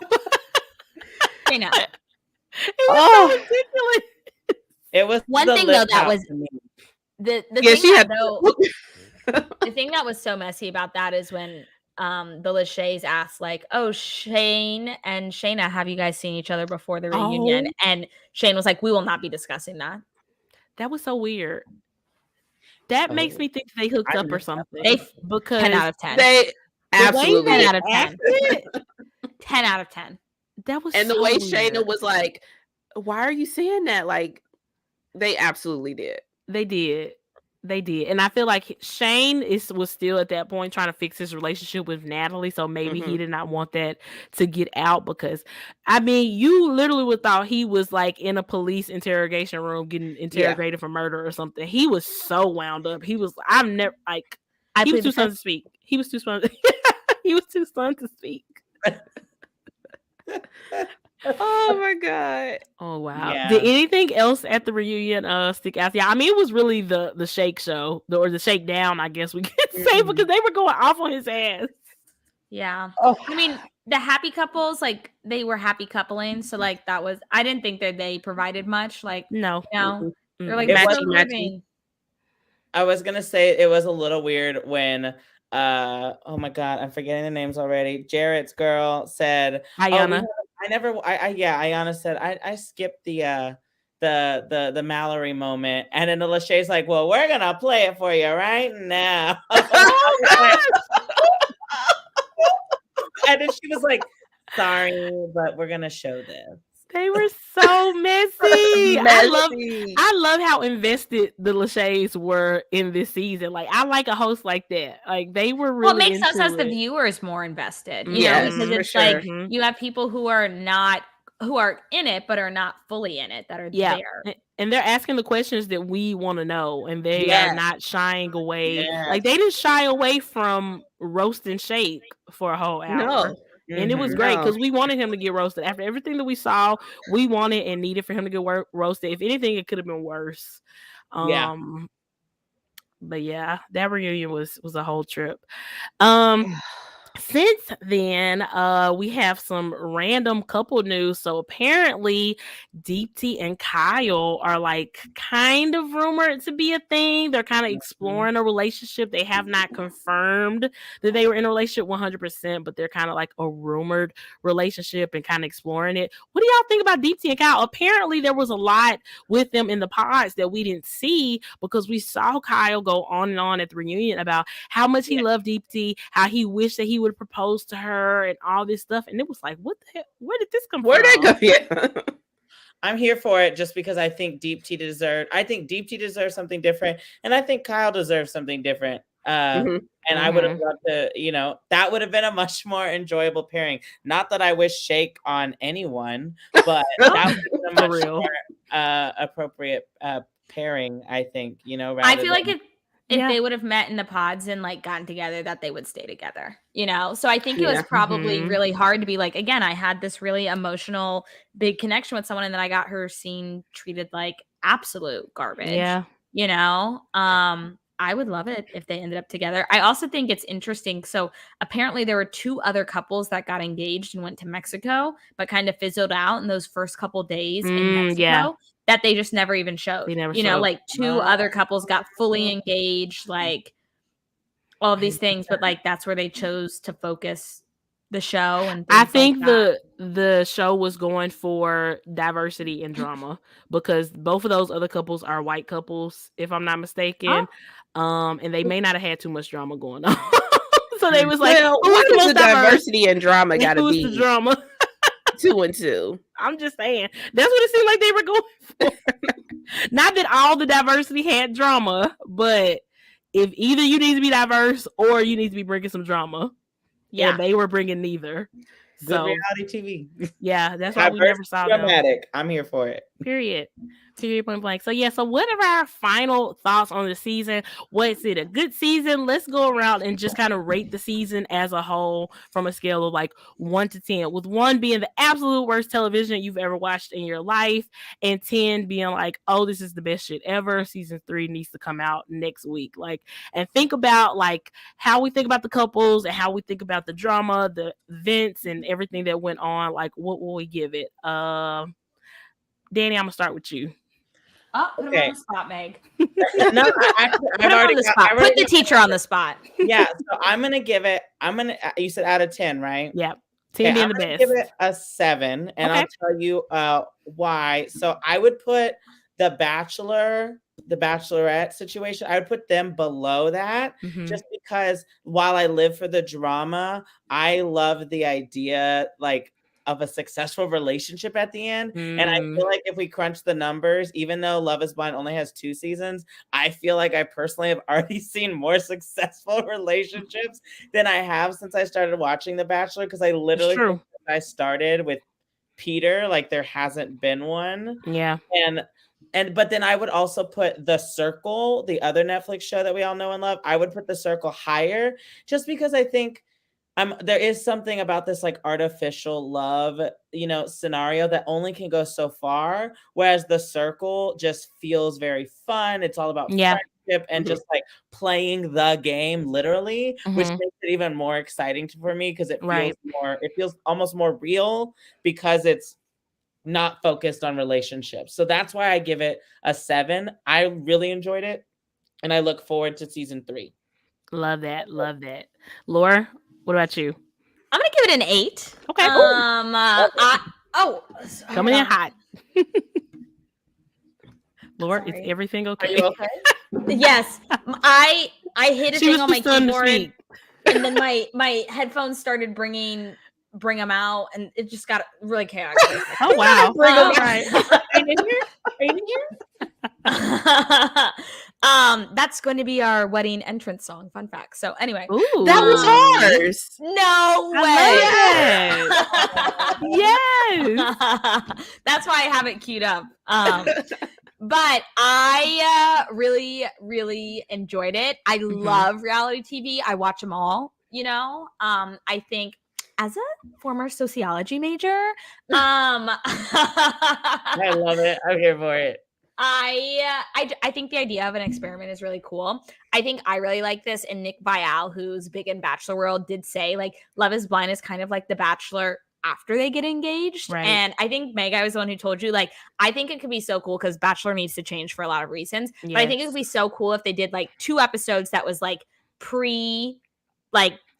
I know. It was so ridiculous. It was One the thing though lip that out was to me. the Yeah, thing she that had- though the thing that was so messy about that is when the Lachey's asked like, oh, Shane and Shayna, have you guys seen each other before the reunion? And Shane was like, we will not be discussing that. That was so weird. That makes me think they hooked I up or missed that something. They Because 10 out of 10. They the way absolutely they 10 out of 10. acted, 10 out of 10. that was and the so way weird. Shayna was like, why are you saying that? Like, they absolutely did. They did. And I feel like Shane was still at that point trying to fix his relationship with Natalie. So maybe he did not want that to get out because, I mean, you literally would thought he was like in a police interrogation room getting interrogated for murder or something. He was so wound up. He was, I've never, like, he was too stunned to speak. He was too stunned. He was too stunned to speak. Oh my God. Oh wow. Yeah. Did anything else at the reunion stick out? Yeah, I mean it was really the Shake show or the Shakedown, I guess we could say, because they were going off on his ass. Yeah. Oh. I mean, the happy couples, like they were happy coupling. So like that was, I didn't think that they provided much. Like, No. you know, they're like, It so wasn't moving. I was gonna say it was a little weird when oh my God, I'm forgetting the names already. Jarrett's girl said, Ayana. Ayana said I skipped the Mallory moment, and then Lachey's like, well, we're gonna play it for you right now. And then she was like, sorry, but we're gonna show this. They were so messy. I love how invested the Lachey's were in this season. Like I like a host like that. Like they were really. Well, it makes us into as the it. viewers more invested. You Yes, know, because for it's sure. like you have people who are in it, but are not fully in it, that are there. And they're asking the questions that we want to know, and they Yes. are not shying away. Yes. Like they didn't shy away from roast and shake for a whole hour. No. And it was Mhm. great No. because we wanted him to get roasted. After everything that we saw, we wanted and needed for him to get roasted. If anything, it could have been worse. Yeah. But yeah, that reunion was a whole trip. Since then, we have some random couple news. So apparently, Deepti and Kyle are like kind of rumored to be a thing. They're kind of exploring a relationship. They have not confirmed that they were in a relationship 100%, but they're kind of like a rumored relationship and kind of exploring it. What do y'all think about Deepti and Kyle? Apparently, there was a lot with them in the pods that we didn't see because we saw Kyle go on and on at the reunion about how much he loved Deepti, how he wished that he would propose to her and all this stuff. And it was like, what the heck? Where did this come from? Where'd they go? Yeah. I'm here for it just because I think Deepti deserves something different, and I think Kyle deserves something different. And I would have loved to, that would have been a much more enjoyable pairing. Not that I wish Shake on anyone, but that would have been a much more appropriate pairing, I think, you know, I rather feel like than if they would have met in the pods and like gotten together, that they would stay together, you know? So I think it was Yeah. probably really hard to be like, again, I had this really emotional, big connection with someone, and then I got her seen treated like absolute garbage. Yeah. You know? I would love it if they ended up together. I also think it's interesting. So apparently there were 2 other couples that got engaged and went to Mexico, but kind of fizzled out in those first couple days in Mexico. Yeah. That they just never even showed. They never you know, showed. like 2 other couples got fully engaged, like all of these things, but like that's where they chose to focus the show and I things think like that. the show was going for diversity and drama because both of those other couples are white couples, if I'm not mistaken. And they may not have had too much drama going on. So they was like, well, who why is the does most the diverse? diversity and drama gotta Who's be the drama? 2 and 2? I'm just saying. That's what it seemed like they were going for. Not that all the diversity had drama, but if either you need to be diverse or you need to be bringing some drama. Yeah. And they were bringing neither. good So reality TV. yeah, that's why we never saw them. Dramatic. I'm here for it. Period. Point blank. So yeah, so what are our final thoughts on the season? Was it a good season? Let's go around and just kind of rate the season as a whole from a scale of like 1 to 10, with 1 being the absolute worst television you've ever watched in your life, and 10 being like, oh, this is the best shit ever. Season 3 needs to come out next week. Like, and think about like how we think about the couples and how we think about the drama, the events, and everything that went on. Like, what will we give it? Danny, I'm gonna start with you. Oh, put him on the spot, Meg. No, I've already put the teacher on the spot. Yeah, so I'm gonna give it. You said out of 10, right? Yeah, 10 being the best. Give it a 7, and I'll tell you why. So I would put the Bachelor, the Bachelorette situation. I would put them below that, just because while I live for the drama, I love the idea like of a successful relationship at the end. And I feel like if we crunch the numbers, even though Love is Blind only has 2 seasons, I feel like I personally have already seen more successful relationships than I have since I started watching The Bachelor. Because I literally think I started with Peter, like there hasn't been one. Yeah. But then I would also put The Circle, the other Netflix show that we all know and love. I would put The Circle higher, just because I think there is something about this like artificial love, you know, scenario that only can go so far. Whereas The Circle just feels very fun. It's all about friendship and just like playing the game, literally, which makes it even more exciting for me because it feels almost more real because it's not focused on relationships. So that's why I give it a 7. I really enjoyed it, and I look forward to season 3. Love that. Love that. Laura, what about you? I'm gonna give it an 8. Okay. Coming in hot. Laura, is everything okay? Are you okay? Yes. I hit a thing on my keyboard, and then my headphones started bring them out, and it just got really chaotic. Oh wow. Right. Are you in here? That's going to be our wedding entrance song. Fun fact. So anyway, that was ours. No way. Yes. That's why I have it queued up. But I really, really enjoyed it. I love reality TV. I watch them all, you know. I think as a former sociology major, I love it. I'm here for it. I think the idea of an experiment is really cool. I think I really like this. And Nick Viall, who's big in Bachelor World, did say like Love is Blind is kind of like The Bachelor after they get engaged. Right. And I think Meg, I was the one who told you, like, I think it could be so cool because Bachelor needs to change for a lot of reasons. Yes. But I think it would be so cool if they did like 2 episodes that was like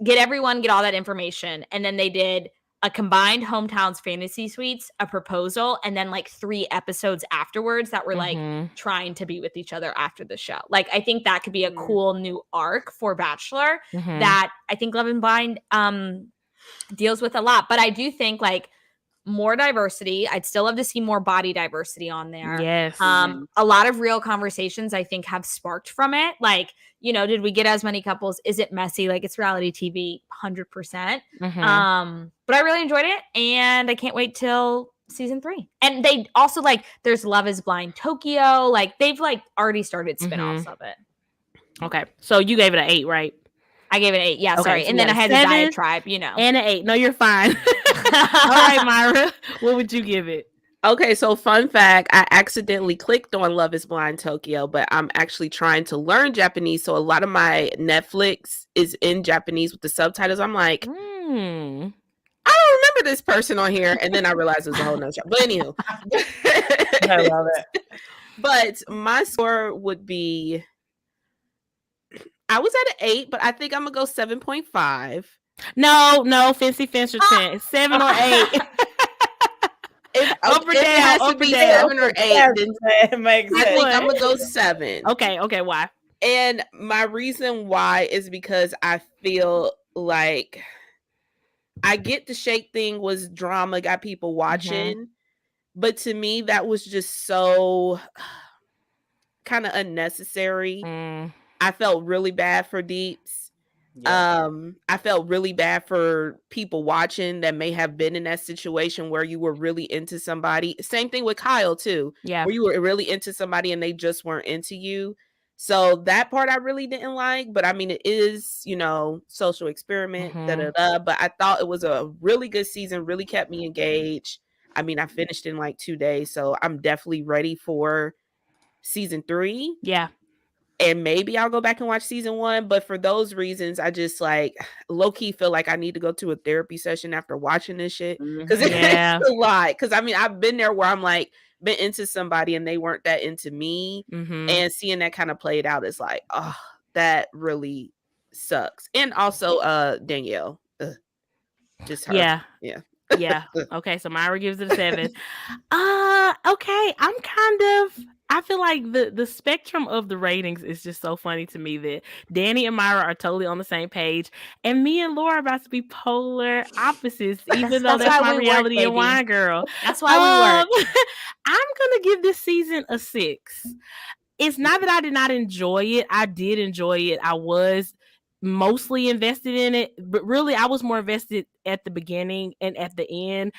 get all that information. And then they did a combined Hometowns Fantasy Suites, a proposal, and then like 3 episodes afterwards that were like trying to be with each other after the show. Like, I think that could be a cool new arc for Bachelor that I think Love and Blind deals with a lot. But I do think like more diversity. I'd still love to see more body diversity on there. Yes. A lot of real conversations I think have sparked from it. Like, you know, did we get as many couples? Is it messy? Like, it's reality TV, 100%. But I really enjoyed it, and I can't wait till season 3. And they also like there's Love is Blind Tokyo, like they've like already started spin-offs of it. Okay, so you gave it an 8, right? I gave it 8. Yeah, Okay, sorry. so And we then I got a had a 7 diatribe, you know. and an 8. No, you're fine. All right, Myra, what would you give it? Okay, so fun fact, I accidentally clicked on Love is Blind Tokyo, but I'm actually trying to learn Japanese. So a lot of my Netflix is in Japanese with the subtitles. I'm like, I don't remember this person on here. And then I realized it was a whole nother show. But anywho. I love it. But my score would be, I was at an 8, but I think I'm going to go 7.5. No, Fancy Fencer 10. 7 or 8. Up or down, has to be 7 or 8. It makes sense. I think I'm going to go 7. Okay, why? And my reason why is because I feel like I get the Shake thing was drama, got people watching, but to me that was just so kind of unnecessary. I felt really bad for Deeps. Yeah. I felt really bad for people watching that may have been in that situation where you were really into somebody. Same thing with Kyle too. Yeah. Where you were really into somebody and they just weren't into you. So that part I really didn't like, but I mean, it is, you know, social experiment, but I thought it was a really good season, really kept me engaged. I mean, I finished in like 2 days, so I'm definitely ready for season 3. Yeah. And maybe I'll go back and watch season 1, but for those reasons, I just like low-key feel like I need to go to a therapy session after watching this shit. Because it's a lot. Because I mean, I've been there where I'm like, been into somebody and they weren't that into me, and seeing that kind of played out is like, oh, that really sucks. And also Danielle, just her. Yeah. Okay, so Myra gives it a 7. Okay, I feel like the spectrum of the ratings is just so funny to me that Danny and Myra are totally on the same page, and me and Laura are about to be polar opposites, even though that's my reality and wine girl. That's why we work. I'm gonna give this season a 6. It's not that I did not enjoy it. I did enjoy it. I was mostly invested in it, but really I was more invested at the beginning and at the end.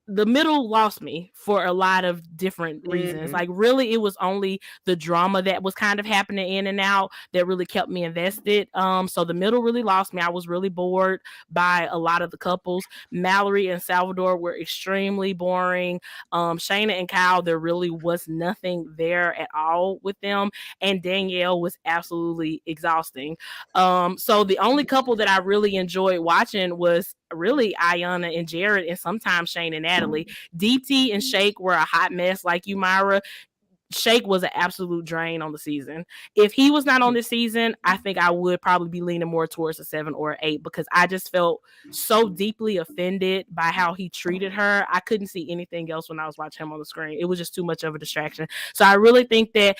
The middle lost me for a lot of different reasons. Like really it was only the drama that was kind of happening in and out that really kept me invested. So the middle really lost me. I was really bored by a lot of the couples. Mallory and Salvador were extremely boring. Shayna and Kyle, there really was nothing there at all with them. And Danielle was absolutely exhausting. So the only couple that I really enjoyed watching was really Ayana and Jared, and sometimes Shane and Natalie. DT and Shake were a hot mess, like you, Myra. Shake was an absolute drain on the season. If he was not on this season, I think I would probably be leaning more towards a 7 or 8 because I just felt so deeply offended by how he treated her. I couldn't see anything else when I was watching him on the screen. It was just too much of a distraction. So I really think that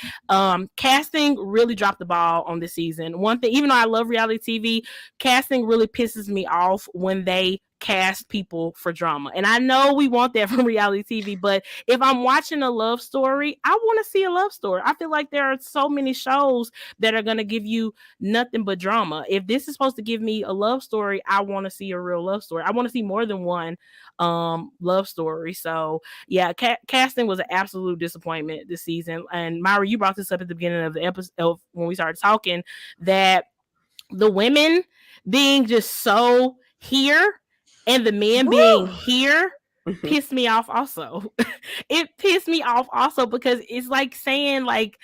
casting really dropped the ball on this season. One thing, even though I love reality TV, casting really pisses me off when they cast people for drama. And I know we want that from reality TV, but if I'm watching a love story, I want to see a love story. I feel like there are so many shows that are going to give you nothing but drama. If this is supposed to give me a love story, I want to see a real love story. I want to see more than one love story. So yeah, casting was an absolute disappointment this season. And Myra, you brought this up at the beginning of the episode when we started talking, that the women being just so here and the men being here pissed me off also. It pissed me off also because it's like saying like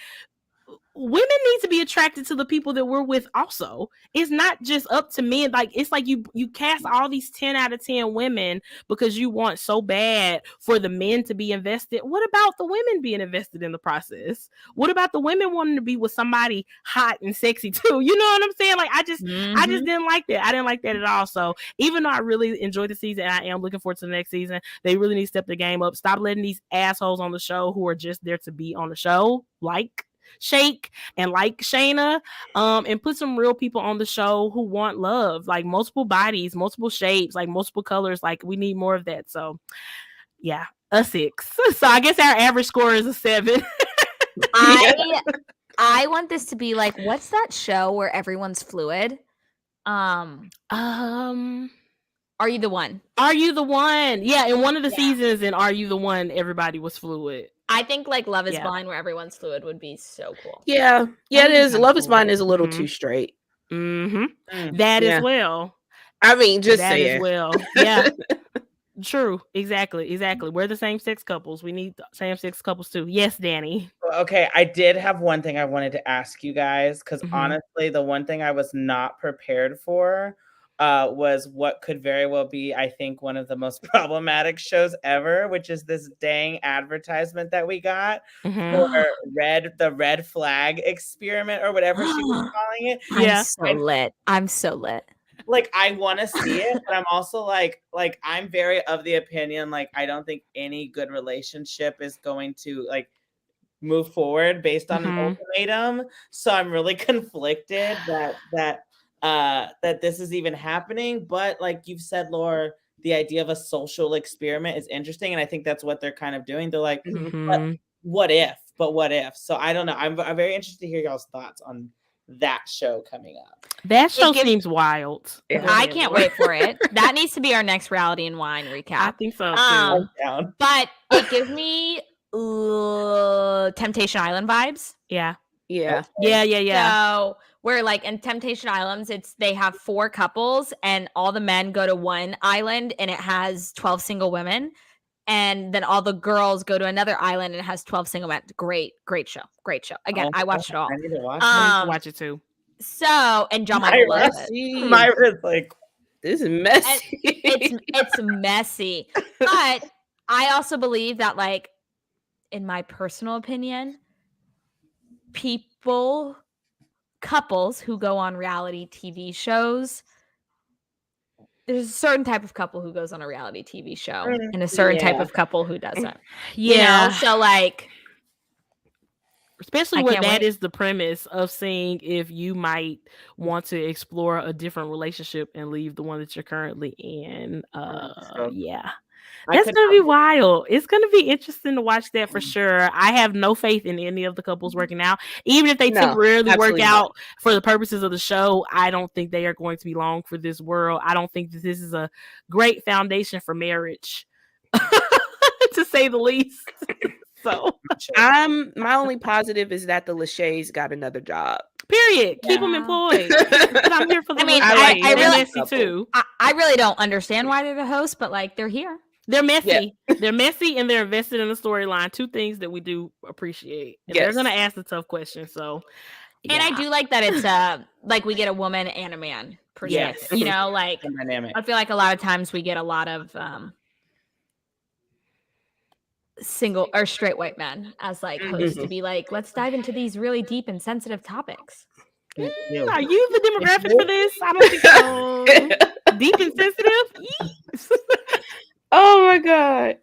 women need to be attracted to the people that we're with also. It's not just up to men. Like it's like you cast all these 10 out of 10 women because you want so bad for the men to be invested. What about the women being invested in the process? What about the women wanting to be with somebody hot and sexy too? You know what I'm saying? Like I just didn't like that. I didn't like that at all. So even though I really enjoyed the season and I am looking forward to the next season, they really need to step the game up. Stop letting these assholes on the show who are just there to be on the show, like Shake and like Shayna, and put some real people on the show who want love, like multiple bodies, multiple shapes, like multiple colors. Like we need more of that. So yeah, a 6. So I guess our average score is a 7. I want this to be like, what's that show where everyone's fluid? Are You the One? Are You the One? Yeah, in one of the seasons in Are You the One, everybody was fluid. I think like Love is Blind, where everyone's fluid, would be so cool. Yeah, it is. Love is Blind is a little too straight. That as well. I mean, just that saying. as well. Yeah. True. Exactly. We're the same sex couples. We need same sex couples too. Yes, Danny. Okay, I did have one thing I wanted to ask you guys, because honestly, the one thing I was not prepared for was what could very well be, I think, one of the most problematic shows ever, which is this dang advertisement that we got for the red flag experiment or whatever she was calling it. I'm so lit. Like, I want to see it, but I'm also like I'm very of the opinion, like, I don't think any good relationship is going to like move forward based on an ultimatum. So I'm really conflicted that this is even happening. But like you've said, Laura, the idea of a social experiment is interesting, and I think that's what they're kind of doing. They're like, but what if? So I don't know. I'm very interested to hear y'all's thoughts on that show coming up. That show seems wild. I can't wait for it. That needs to be our next Reality and Wine recap. I think so too. But it gives me Temptation Island vibes. Yeah. So where like in Temptation Islands, they have 4 couples and all the men go to one island and it has 12 single women. And then all the girls go to another island and it has 12 single men. Great show. Again, I watched it all. I need to watch I need to watch it too. So, and John Michael loves it. Myra's like, this is messy. It's messy. But I also believe that, like, in my personal opinion, couples who go on reality TV shows, there's a certain type of couple who goes on a reality TV show and a certain type of couple who doesn't. You know? So like, especially when that is the premise of seeing if you might want to explore a different relationship and leave the one that you're currently in. That's gonna be wild. It's gonna be interesting to watch that for sure. I have no faith in any of the couples working out. Even if they temporarily work out for the purposes of the show, I don't think they are going to be long for this world. I don't think that this is a great foundation for marriage, to say the least. So my only positive is that the Lachey's got another job. Period. Keep them employed. I'm here for the I really messy too. I really don't understand why they're the host, but like they're here. They're messy. Yeah. They're messy and they're invested in the storyline. 2 things that we do appreciate. And they're gonna ask the tough questions. So and I do like that it's like we get a woman and a man per se. You know, like I feel like a lot of times we get a lot of single or straight white men as like hosts to be like, let's dive into these really deep and sensitive topics. Are you the demographic for this? I don't think so. Deep and sensitive? Oh my God.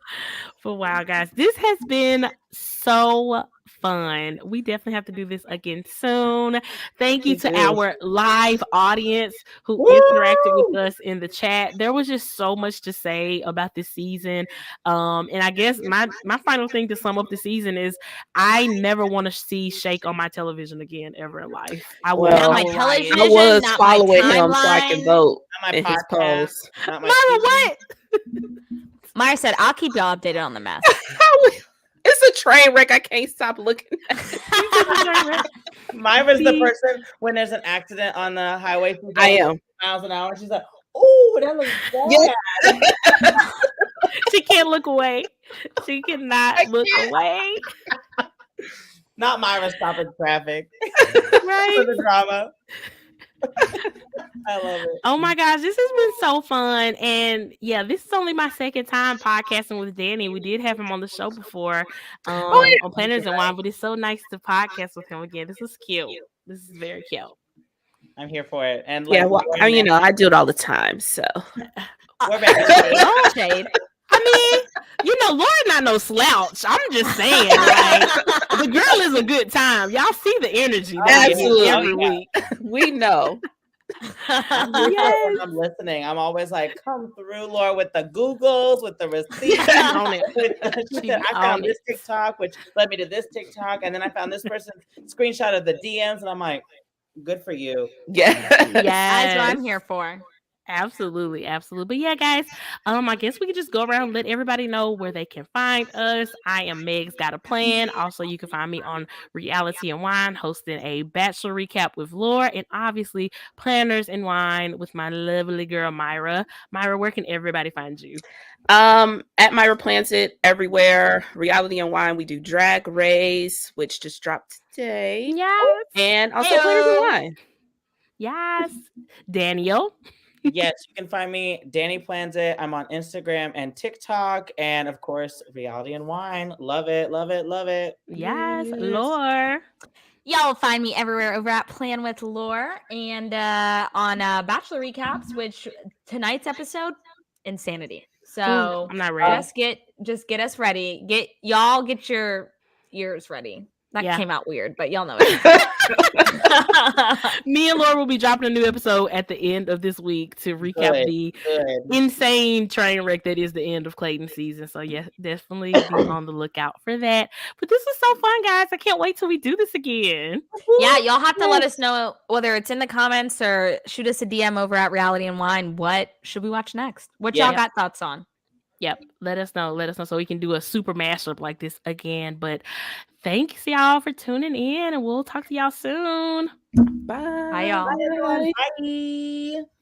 But wow, guys, this has been so fun. We definitely have to do this again soon. Thank you to our live audience who interacted with us in the chat. There was just so much to say about this season. And I guess my final thing to sum up the season is I never want to see Shake on my television again ever in life. I was following him so I can vote in his post. Myra, what? Myra said, I'll keep y'all updated on the mess. It's a train wreck. I can't stop looking at it. Myra's the person when there's an accident on the highway. I am. Miles an hour. She's like, oh, that looks bad. She can't look away. She cannot look away. Not Myra stopping traffic. Right. For the drama. I love it. Oh my gosh, this has been so fun. And yeah, this is only my second time podcasting with Danny. We did have him on the show before on Planners and Wine, but it's so nice to podcast with him again. This is cute. This is very cute. I'm here for it. And yeah, well, I do it all the time. So we're back. Shade. I mean, Laura not no slouch. I'm just saying, like, the girl is a good time. Y'all see the energy every week. We know. Yes. I'm listening. I'm always like, come through, Laura, with the Googles, with the receipts. I found this TikTok, which led me to this TikTok, and then I found this person's screenshot of the DMs, and I'm like, good for you. Yeah. That's what I'm here for. Absolutely, absolutely. But yeah, guys, I guess we could just go around and let everybody know where they can find us. I am Meg's Got a Plan. Also, you can find me on Reality and Wine, hosting a Bachelor recap with Laura, and obviously Planners and Wine with my lovely girl Myra. Myra, where can everybody find you? At Myra Plans It everywhere. Reality and Wine. We do Drag Race, which just dropped today, Yes, and also Players and Heyo. Wine. yes, Daniel. Yes, you can find me, Danny Plans It. I'm on Instagram and TikTok, and of course, Reality and Wine. Love it, love it, love it. Yes, Yes. Laura. Y'all will find me everywhere over at Plan with Lore and on Bachelor Recaps, which tonight's episode, insanity. So I'm not ready. just get us ready. Get your ears ready. That Yeah. came out weird, but y'all know it. Me and Laura will be dropping a new episode at the end of this week to recap the Good. insane train wreck that is the end of Clayton season. So yes, definitely be on the lookout for that. But this was so fun, guys. I can't wait till we do this again. Yeah, y'all have to let us know whether it's in the comments or shoot us a DM over at Reality and Wine. What should we watch next? What y'all Yeah. got thoughts on? Yep. Let us know. Let us know so we can do a super mashup like this again. But thanks y'all for tuning in, and we'll talk to y'all soon. Bye. Bye, y'all. Bye, everyone. Bye.